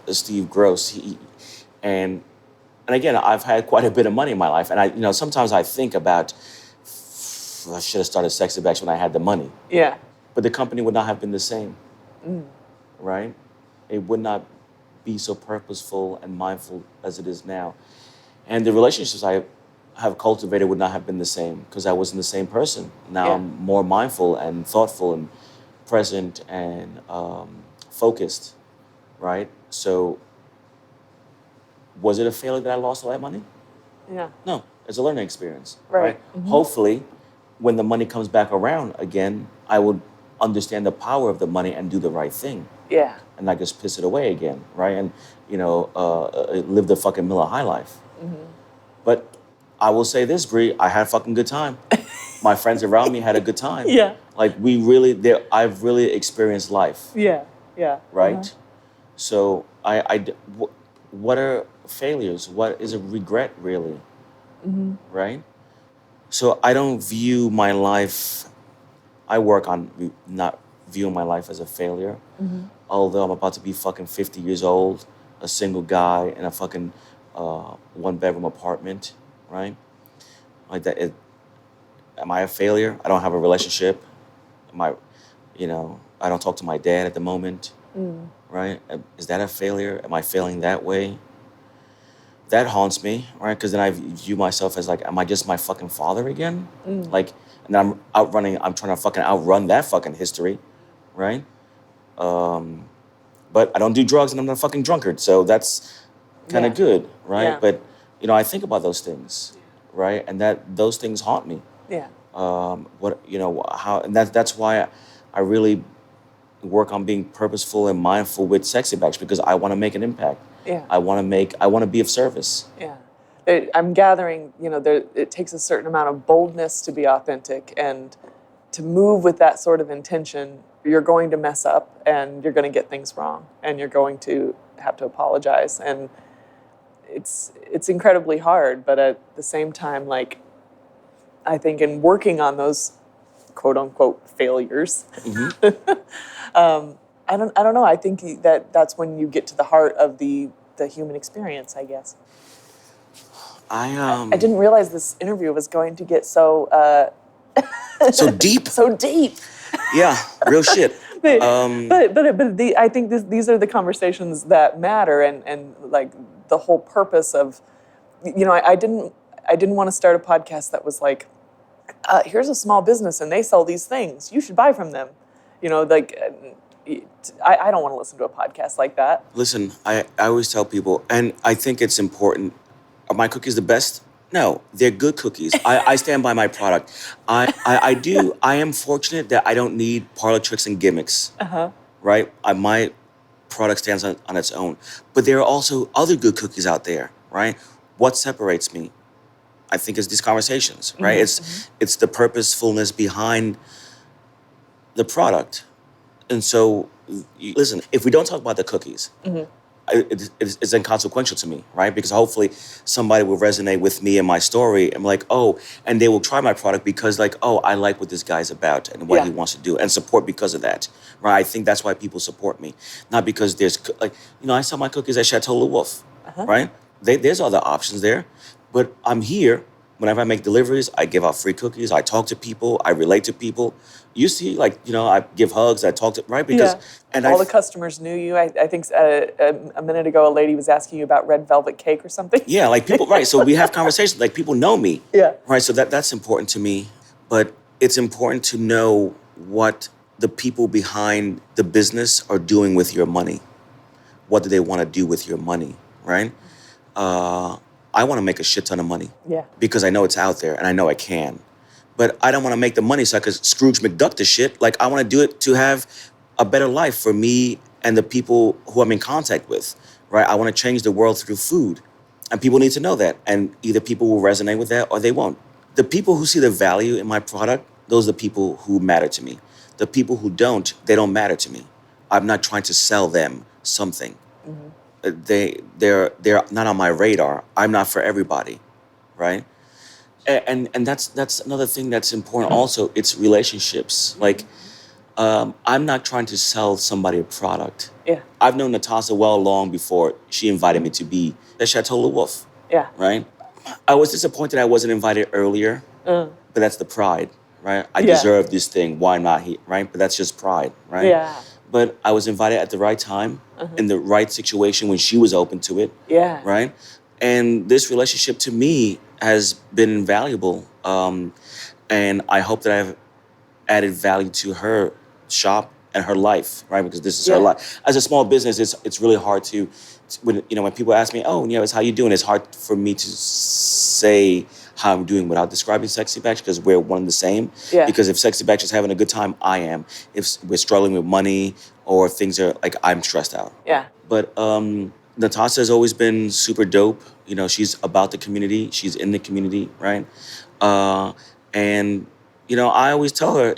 S2: Steve Gross, and again, I've had quite a bit of money in my life, and sometimes I think about, I should have started Sexy Bags when I had the money,
S1: Yeah.
S2: but the company would not have been the same, right? It would not be so purposeful and mindful as it is now, and the relationships I have cultivated would not have been the same, because I wasn't the same person. Now
S1: Yeah.
S2: I'm more mindful and thoughtful and present and focused, right? So, was it a failure that I lost all that money?
S1: Yeah.
S2: No, it's a learning experience,
S1: Right.
S2: Hopefully, when the money comes back around again, I would understand the power of the money and do the right thing,
S1: Yeah.
S2: and not just piss it away again, right? And live the fucking Miller High life. But I will say this, Bree, I had a fucking good time. My friends around me had a good time.
S1: Yeah.
S2: Like I've really experienced life,
S1: Yeah. Yeah.
S2: right? So what are failures? What is a regret really? Right? So I don't view my life, I work on not viewing my life as a failure. Although I'm about to be fucking 50 years old, a single guy in a fucking one-bedroom apartment, right? Like that. Am I a failure? I don't have a relationship. I don't talk to my dad at the moment, right? Is that a failure? Am I failing that way? That haunts me, right? Because then I view myself as like, am I just my fucking father again? Like, and then I'm trying to fucking outrun that fucking history, right? But I don't do drugs and I'm not a fucking drunkard, so that's kind of good, right?
S1: Yeah.
S2: But, I think about those things, right? And those things haunt me.
S1: Yeah.
S2: And that's why I really work on being purposeful and mindful with Sexy Bags, because I want to make an impact.
S1: Yeah.
S2: I want to be of service.
S1: Yeah. I'm gathering, it takes a certain amount of boldness to be authentic, and to move with that sort of intention. You're going to mess up, and you're going to get things wrong, and you're going to have to apologize, and it's incredibly hard. But at the same time, like, I think in working on those quote unquote failures, I don't know. I think that's when you get to the heart of the human experience, I guess. I didn't realize this interview was going to get so
S2: so deep.
S1: so deep.
S2: Yeah, real shit.
S1: I think these are the conversations that matter, and like the whole purpose of, I didn't want to start a podcast that was like, here's a small business and they sell these things, you should buy from them. Like, I don't want to listen to a podcast like that.
S2: Listen, I always tell people, and I think it's important. Are my cookies the best? No, they're good cookies. I stand by my product. I do. I am fortunate that I don't need parlor tricks and gimmicks. Right? My product stands on its own. But there are also other good cookies out there, right? What separates me, I think, is these conversations, right? It's the purposefulness behind the product. And so, listen, if we don't talk about the cookies, it's inconsequential to me, right? Because hopefully somebody will resonate with me and my story and be like, oh, and they will try my product because, like, oh, I like what this guy's about and what he wants to do, and support because of that, right? I think that's why people support me. Not because there's, like, I sell my cookies at Chateau Le Wolf, right? There's other options there, but I'm here. Whenever I make deliveries, I give out free cookies. I talk to people. I relate to people. You see, like, I give hugs. I talk to, right? Because and
S1: all the customers knew you. I think a minute ago a lady was asking you about red velvet cake or something.
S2: Yeah, like people, right? So we have conversations. Like, people know me.
S1: Yeah.
S2: Right. So that's important to me. But it's important to know what the people behind the business are doing with your money. What do they want to do with your money? Right. I want to make a shit ton of money.
S1: Yeah.
S2: Because I know it's out there and I know I can. But I don't want to make the money so I could Scrooge McDuck the shit. Like, I want to do it to have a better life for me and the people who I'm in contact with, right? I want to change the world through food. And people need to know that. And either people will resonate with that or they won't. The people who see the value in my product, those are the people who matter to me. The people who don't, they don't matter to me. I'm not trying to sell them something. They're not on my radar. I'm not for everybody, right? And that's another thing that's important also. It's relationships. Like, I'm not trying to sell somebody a product.
S1: Yeah.
S2: I've known Natasha well long before she invited me to be at Chateau Le Wolf.
S1: Yeah.
S2: Right? I was disappointed I wasn't invited earlier, but that's the pride, right? I deserve this thing. Why not he, right? But that's just pride, right?
S1: Yeah.
S2: But I was invited at the right time, in the right situation when she was open to it.
S1: Yeah.
S2: Right? And this relationship to me has been invaluable. And I hope that I've added value to her shop and her life, right? Because this is her life. As a small business, it's really hard to when people ask me, oh, Nieves, how you doing? It's hard for me to say how I'm doing without describing Sexy Batch, because we're one and the same.
S1: Yeah.
S2: Because if Sexy Batch is having a good time, I am. If we're struggling with money or things are like, I'm stressed out.
S1: Yeah.
S2: But Natasha has always been super dope. She's about the community. She's in the community, right? And I always tell her,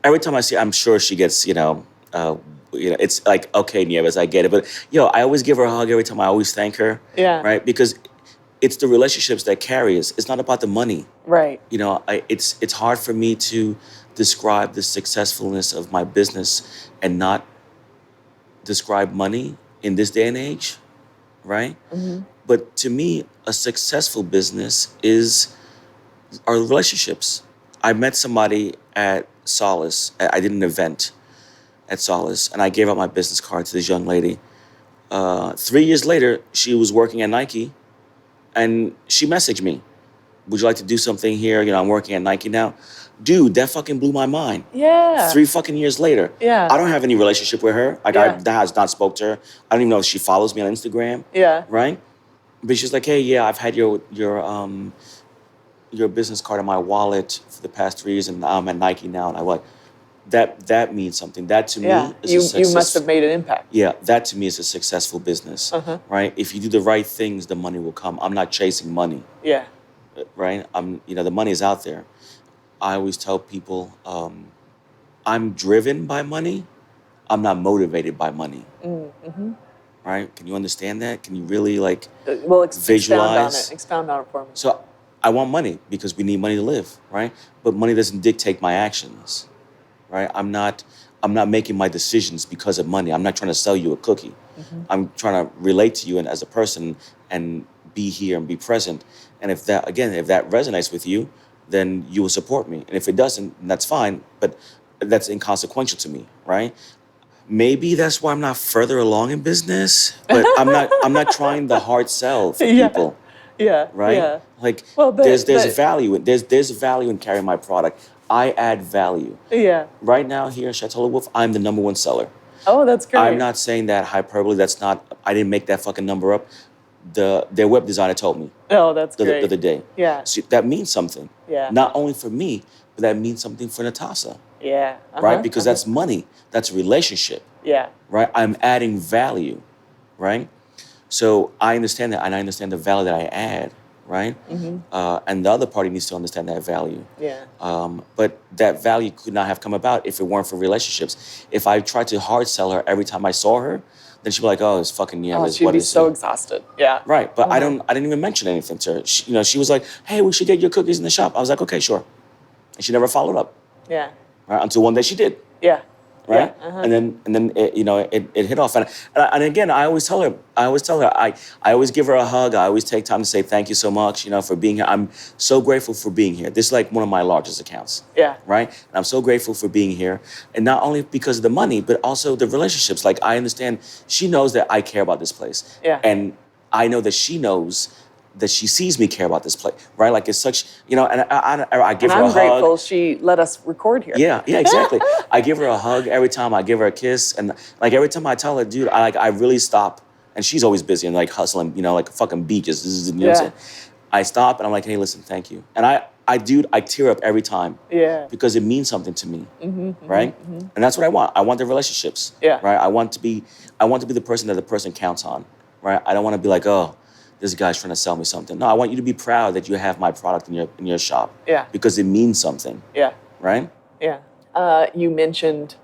S2: every time I see her, I'm sure she gets, it's like, okay, Nieves, I get it. But, I always give her a hug every time. I always thank her.
S1: Yeah.
S2: Right? Because it's the relationships that carry us. It's not about the money.
S1: Right.
S2: It's hard for me to describe the successfulness of my business and not describe money in this day and age, right? But to me, a successful business is our relationships. I met somebody at Solace. I did an event at Solace, and I gave out my business card to this young lady. 3 years later, she was working at Nike, and she messaged me, would you like to do something here? I'm working at Nike now. Dude, that fucking blew my mind.
S1: Yeah.
S2: 3 fucking years later.
S1: Yeah.
S2: I don't have any relationship with her. I has not spoke to her. I don't even know if she follows me on Instagram.
S1: Yeah.
S2: Right? But she's like, hey, yeah, I've had your business card in my wallet for the past 3 years, and I'm at Nike now. And I'm like, that means something. That to
S1: Yeah.
S2: me is a success.
S1: You must have made an impact.
S2: Yeah, that to me is a successful business, right? If you do the right things, the money will come. I'm not chasing money,
S1: Yeah.
S2: right? The money is out there. I always tell people, I'm driven by money. I'm not motivated by money, right? Can you understand that? Can you really like
S1: Well, expound on
S2: visualize?
S1: it. Expound on it for me.
S2: So I want money because we need money to live, right? But money doesn't dictate my actions, right? I'm not making my decisions because of money. I'm not trying to sell you a cookie. I'm trying to relate to you and as a person and be here and be present. And if that resonates with you, then you will support me. And if it doesn't, then that's fine. But that's inconsequential to me, right? Maybe that's why I'm not further along in business. But I'm not trying the hard sell for
S1: Yeah.
S2: people,
S1: Yeah.
S2: right?
S1: Yeah.
S2: Like
S1: Well,
S2: there's value. There's value in carrying my product. I add value.
S1: Yeah.
S2: Right now here at Chateau Le Wolf, I'm the number one seller.
S1: Oh, that's great.
S2: I'm not saying that hyperbole. I didn't make that fucking number up. Their web designer told me
S1: Oh, that's
S2: the
S1: great.
S2: other day.
S1: Yeah.
S2: So that means something.
S1: Yeah.
S2: Not only for me, but that means something for Natasha,
S1: Yeah.
S2: right? Because that's money. That's a relationship,
S1: Yeah.
S2: right? I'm adding value, right? So I understand that, and I understand the value that I add, right? And the other party needs to understand that value.
S1: Yeah.
S2: But that value could not have come about if it weren't for relationships. If I tried to hard sell her every time I saw her, then she'd be like, "Oh, it's fucking Nieves.
S1: She'd
S2: What
S1: be
S2: is
S1: so
S2: it?"
S1: exhausted. Yeah.
S2: Right, but I didn't even mention anything to her. She was like, "Hey, we should get your cookies in the shop." I was like, "Okay, sure," and she never followed up.
S1: Yeah.
S2: Right, until one day she did.
S1: Yeah.
S2: Right,
S1: Yeah.
S2: and then it hit off, and again I always tell her I always give her a hug. I always take time to say thank you so much, for being here. I'm so grateful for being here. This is like one of my largest accounts.
S1: Yeah.
S2: Right, and I'm so grateful for being here, and not only because of the money, but also the relationships. Like I understand she knows that I care about this place.
S1: Yeah.
S2: And I know that she knows that she sees me care about this place, right? Like it's such, and I give
S1: And
S2: her a
S1: I'm
S2: hug.
S1: grateful she let us record here.
S2: Yeah, exactly. I give her a hug every time. I give her a kiss, and like every time I tell her, dude, I really stop. And she's always busy and like hustling, like fucking beaches. You know what I'm saying? I stop and I'm like, hey, listen, thank you. And I tear up every time.
S1: Yeah.
S2: Because it means something to me, right? And that's what I want. I want the relationships.
S1: Yeah.
S2: Right. I want to be the person that the person counts on. Right. I don't want to be like, oh, this guy's trying to sell me something. No, I want you to be proud that you have my product in your shop.
S1: Yeah.
S2: Because it means something.
S1: Yeah.
S2: Right?
S1: Yeah. You mentioned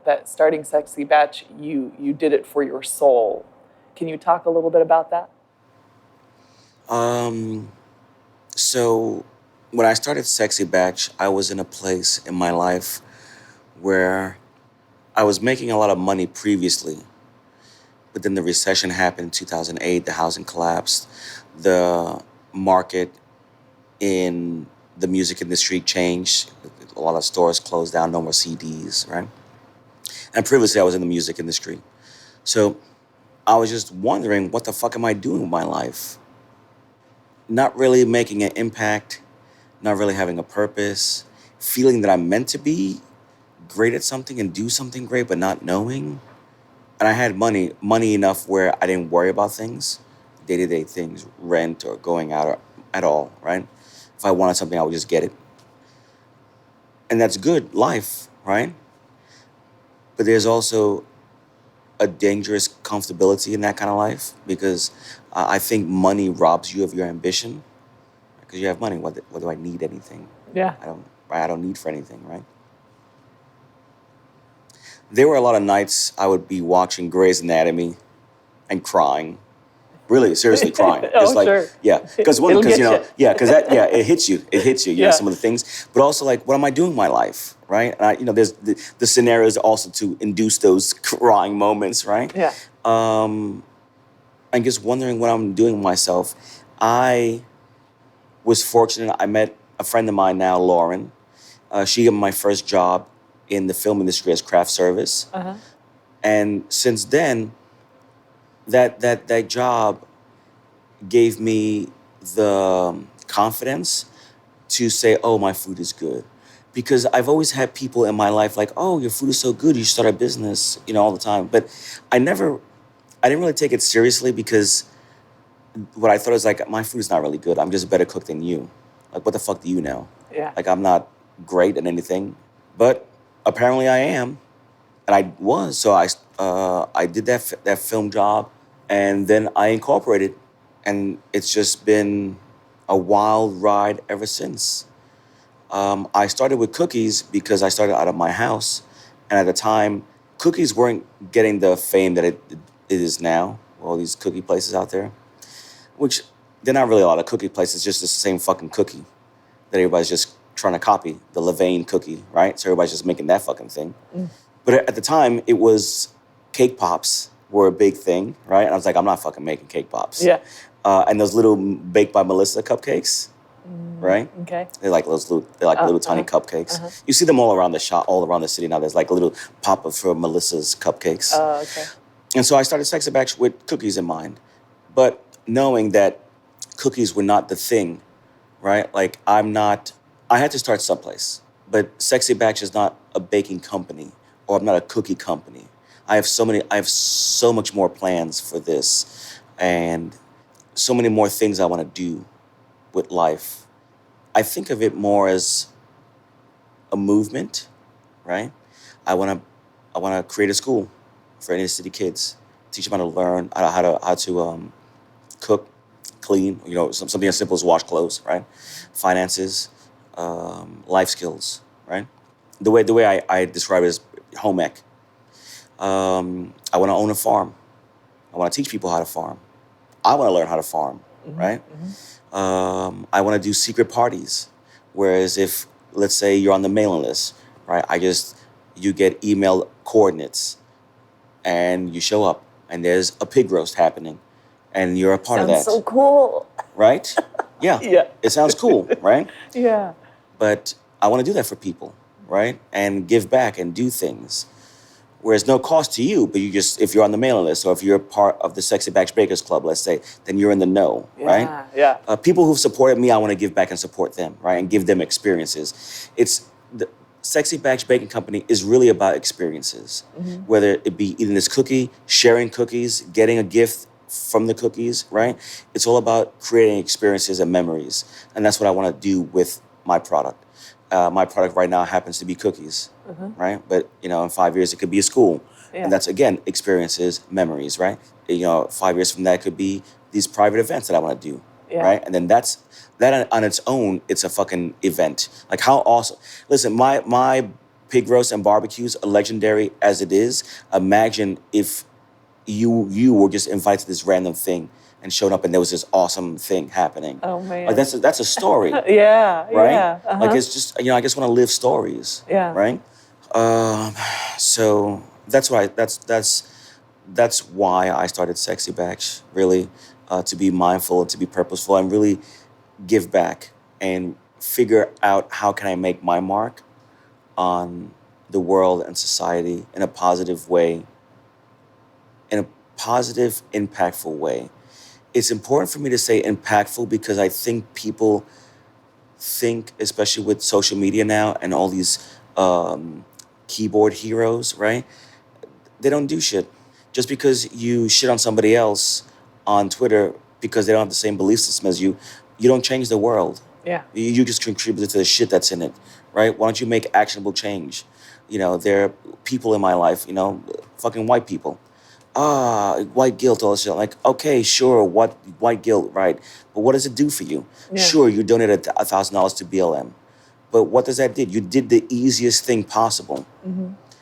S1: that starting Sexy Batch, you did it for your soul. Can you talk a little bit about that?
S2: So when I started Sexy Batch, I was in a place in my life where I was making a lot of money previously. But then the recession happened in 2008, the housing collapsed, the market in the music industry changed. A lot of stores closed down, no more CDs, right? And previously I was in the music industry. So I was just wondering, what the fuck am I doing with my life? Not really making an impact, not really having a purpose, feeling that I'm meant to be great at something and do something great, but not knowing. And I had money enough where I didn't worry about things, day-to-day things, rent or going out or, at all, right? If I wanted something, I would just get it. And that's good life, right? But there's also a dangerous comfortability in that kind of life because I think money robs you of your ambition. Because you have money, what do I need anything?
S1: Yeah.
S2: I don't need for anything, right? There were a lot of nights I would be watching Grey's Anatomy and crying. Really, seriously crying.
S1: Oh, sure.
S2: Yeah, because it hits you. It hits you.
S1: Yeah.
S2: Some of the things, but also like, what am I doing in my life, right? And there's the scenarios also to induce those crying moments, right?
S1: Yeah.
S2: I'm just wondering what I'm doing with myself. I was fortunate. I met a friend of mine now, Lauren. She got my first job in the film industry as craft service. And since then, that job gave me the confidence to say, oh, my food is good. Because I've always had people in my life like, oh, your food is so good, you should start a business, all the time. But I didn't really take it seriously because what I thought is like, my food is not really good. I'm just a better cook than you. Like, what the fuck do you know?
S1: Yeah.
S2: Like, I'm not great at anything. But apparently I am, and I was. So I did that film job, and then I incorporated, and it's just been a wild ride ever since. I started with cookies because I started out of my house, and at the time, cookies weren't getting the fame that it is now. All these cookie places out there, which they're not really a lot of cookie places, just the same fucking cookie that everybody's just trying to copy, the Levain cookie, right? So everybody's just making that fucking thing. But at the time, it was cake pops were a big thing, right? And I was like, I'm not fucking making cake pops.
S1: Yeah.
S2: And those little Baked by Melissa cupcakes, right?
S1: Okay.
S2: They're like little tiny cupcakes. You see them all around the shop, all around the city now. There's like a little pop-up for Melissa's cupcakes.
S1: Oh, okay.
S2: And so I started Sexy Batch with cookies in mind, but knowing that cookies were not the thing, right? Like I had to start someplace, but Sexy Batch is not a baking company, or I'm not a cookie company. I have so much more plans for this, and so many more things I want to do with life. I think of it more as a movement, right? I want to create a school for inner city kids, teach them how to learn how to cook, clean, something as simple as wash clothes, right? Finances, life skills, right? The way I describe it is home ec. I want to own a farm. I want to teach people how to farm. I want to learn how to farm, right? I want to do secret parties. Whereas if, let's say you're on the mailing list, right? You get email coordinates and you show up and there's a pig roast happening and you're a part of that.
S1: Sounds so cool.
S2: Right? Yeah.
S1: Yeah.
S2: It sounds cool, right?
S1: Yeah.
S2: But I want to do that for people, right? And give back and do things. Whereas no cost to you, but if you're on the mailing list or if you're a part of the Sexy Batch Bakers Club, let's say, then you're in the know, right?
S1: Yeah.
S2: People who've supported me, I want to give back and support them, right? And give them experiences. The Sexy Batch Baking Company is really about experiences, whether it be eating this cookie, sharing cookies, getting a gift from the cookies, right? It's all about creating experiences and memories. And that's what I want to do with my product. My product right now happens to be cookies, right? But, in 5 years, it could be a school.
S1: Yeah.
S2: And that's, again, experiences, memories, right? 5 years from that could be these private events that I want to do, right? And then that on its own, it's a fucking event. Like, how awesome. Listen, my pig roast and barbecues are legendary as it is. Imagine if you were just invited to this random thing and showed up and there was this awesome thing happening.
S1: Oh, man.
S2: Like, that's a story.
S1: Yeah.
S2: Right?
S1: Yeah.
S2: Like, it's just, I just want to live stories.
S1: Yeah.
S2: Right? So that's why I started Sexy Batch, really, to be mindful and to be purposeful and really give back and figure out how can I make my mark on the world and society in a positive way, in a positive, impactful way. It's important for me to say impactful because I think people think, especially with social media now and all these keyboard heroes, right? They don't do shit. Just because you shit on somebody else on Twitter because they don't have the same belief system as you don't change the world.
S1: Yeah.
S2: You just contribute to the shit that's in it, right? Why don't you make actionable change? There are people in my life, fucking white people. White guilt, all this shit. Like, okay, sure, what white guilt, right? But what does it do for you?
S1: Yeah.
S2: Sure, you donated $1,000 to BLM. But what does that do? You did the easiest thing possible.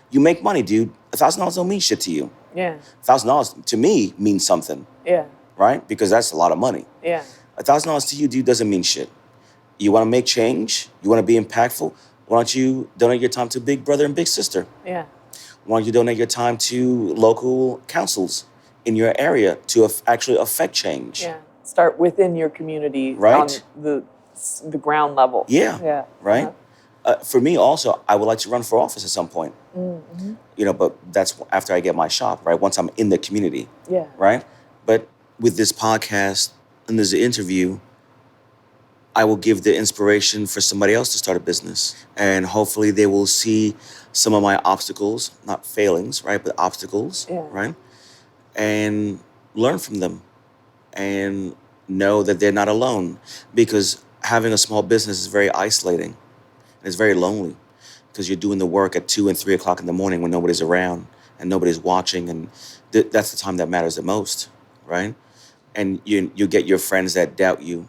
S2: You make money, dude. $1,000 don't mean shit to you.
S1: Yeah.
S2: $1,000 to me means something,
S1: Yeah.
S2: right? Because that's a lot of money.
S1: Yeah.
S2: $1,000 to you, dude, doesn't mean shit. You want to make change? You want to be impactful? Why don't you donate your time to Big Brother and Big Sister?
S1: Yeah.
S2: Why don't you donate your time to local councils in your area to actually affect change?
S1: Yeah. Start within your community,
S2: Right.
S1: on the ground level.
S2: Yeah.
S1: Yeah.
S2: Right? For me also, I would like to run for office at some point. But that's after I get my shop, right? Once I'm in the community.
S1: Yeah.
S2: Right? But with this podcast and this interview, I will give the inspiration for somebody else to start a business. And hopefully they will see some of my obstacles, not failings, right? But obstacles, right? And learn from them and know that they're not alone. Because having a small business is very isolating. And it's very lonely. because you're doing the work at 2 and 3 o'clock in the morning when nobody's around and nobody's watching, and that's the time that matters the most, right? And you get your friends that doubt you,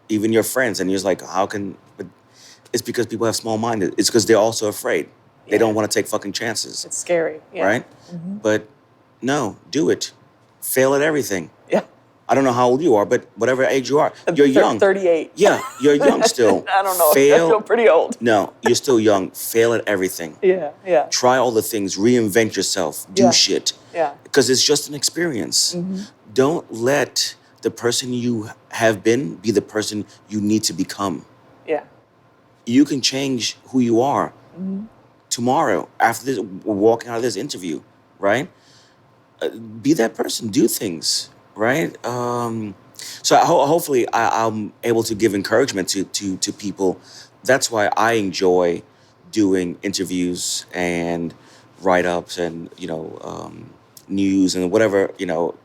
S2: even your friends, and you're just like, how can? But it's because people have small minded. It's because they're also afraid. They don't want to take fucking chances.
S1: It's scary,
S2: right? But no, do it. Fail at everything.
S1: Yeah.
S2: I don't know how old you are, but whatever age you are, you're young.
S1: 38.
S2: Yeah, you're young still.
S1: I don't know.
S2: Fail.
S1: I feel pretty old.
S2: No, you're still young. Fail at everything.
S1: Yeah.
S2: Try all the things. Reinvent yourself. Do shit.
S1: Yeah.
S2: Because it's just an experience. Don't let the person you have been be the person you need to become.
S1: Yeah.
S2: You can change who you are tomorrow after this, walking out of this interview, right? Be that person. Do things, right? So hopefully I'm able to give encouragement to people. That's why I enjoy doing interviews and write-ups and, news and whatever,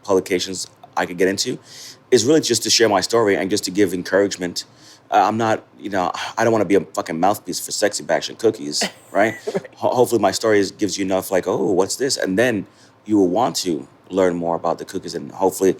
S2: publications I could get into, is really just to share my story and just to give encouragement. I'm not, I don't want to be a fucking mouthpiece for Sexy Batch and cookies, right? Hopefully my story gives you enough like, oh, what's this? And then you will want to learn more about the cookies and hopefully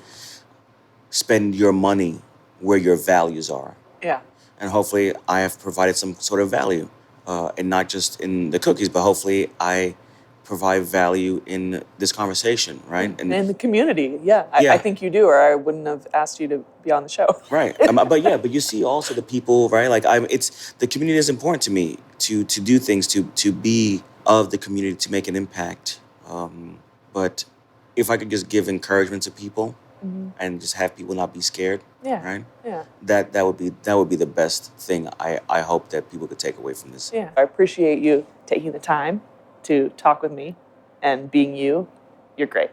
S2: spend your money where your values are.
S1: Yeah.
S2: And hopefully I have provided some sort of value, and not just in the cookies, but hopefully I provide value in this conversation, right?
S1: And in the community, yeah. I think you do, or I wouldn't have asked you to be on the show.
S2: Right. But you see also the people, right? Like it's the community is important to me to do things, to be of the community, to make an impact. But if I could just give encouragement to people and just have people not be scared, right?
S1: Yeah.
S2: That would be the best thing I hope that people could take away from this.
S1: Yeah. I appreciate you taking the time to talk with me and being you. You're great.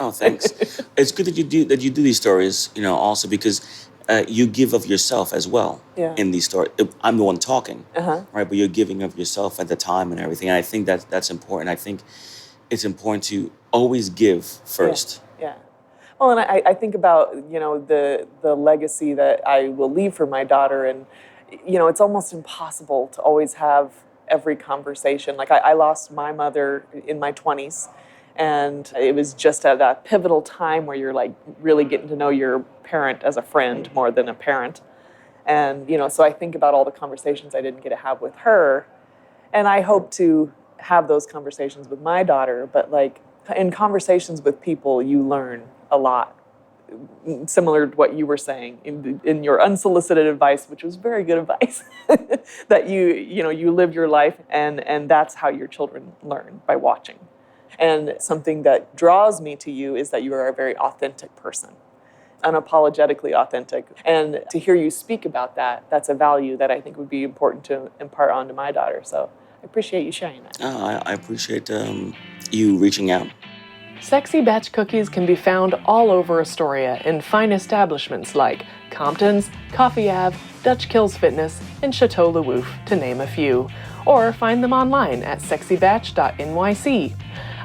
S2: Oh, thanks. It's good that you do these stories, also because you give of yourself as well in these stories. I'm the one talking, right? But you're giving of yourself at the time and everything. And I think that's important. I think it's important to always give first.
S1: Yeah. Well, and I think about, the legacy that I will leave for my daughter. And, it's almost impossible to always have every conversation. Like I lost my mother in my 20s. And it was just at that pivotal time where you're like really getting to know your parent as a friend more than a parent. And, so I think about all the conversations I didn't get to have with her. And I hope to have those conversations with my daughter. But like in conversations with people, you learn a lot. Similar to what you were saying in your unsolicited advice, which was very good advice, that you live your life and that's how your children learn, by watching. And something that draws me to you is that you are a very authentic person, unapologetically authentic. And to hear you speak about that, that's a value that I think would be important to impart onto my daughter. So I appreciate you sharing that.
S2: I appreciate you reaching out.
S1: Sexy Batch cookies can be found all over Astoria in fine establishments like Compton's, Coffee Ave, Dutch Kills Fitness, and Chateau Le Wouf, to name a few. Or find them online at sexybatch.nyc.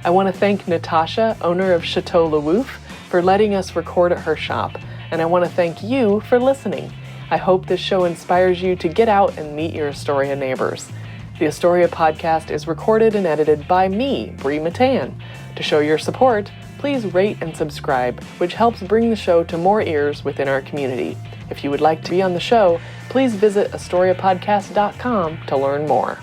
S1: I want to thank Natasha, owner of Chateau Le Wouf, for letting us record at her shop. And I want to thank you for listening. I hope this show inspires you to get out and meet your Astoria neighbors. The Astoria podcast is recorded and edited by me, Bree Matan. To show your support, please rate and subscribe, which helps bring the show to more ears within our community. If you would like to be on the show, please visit AstoriaPodcast.com to learn more.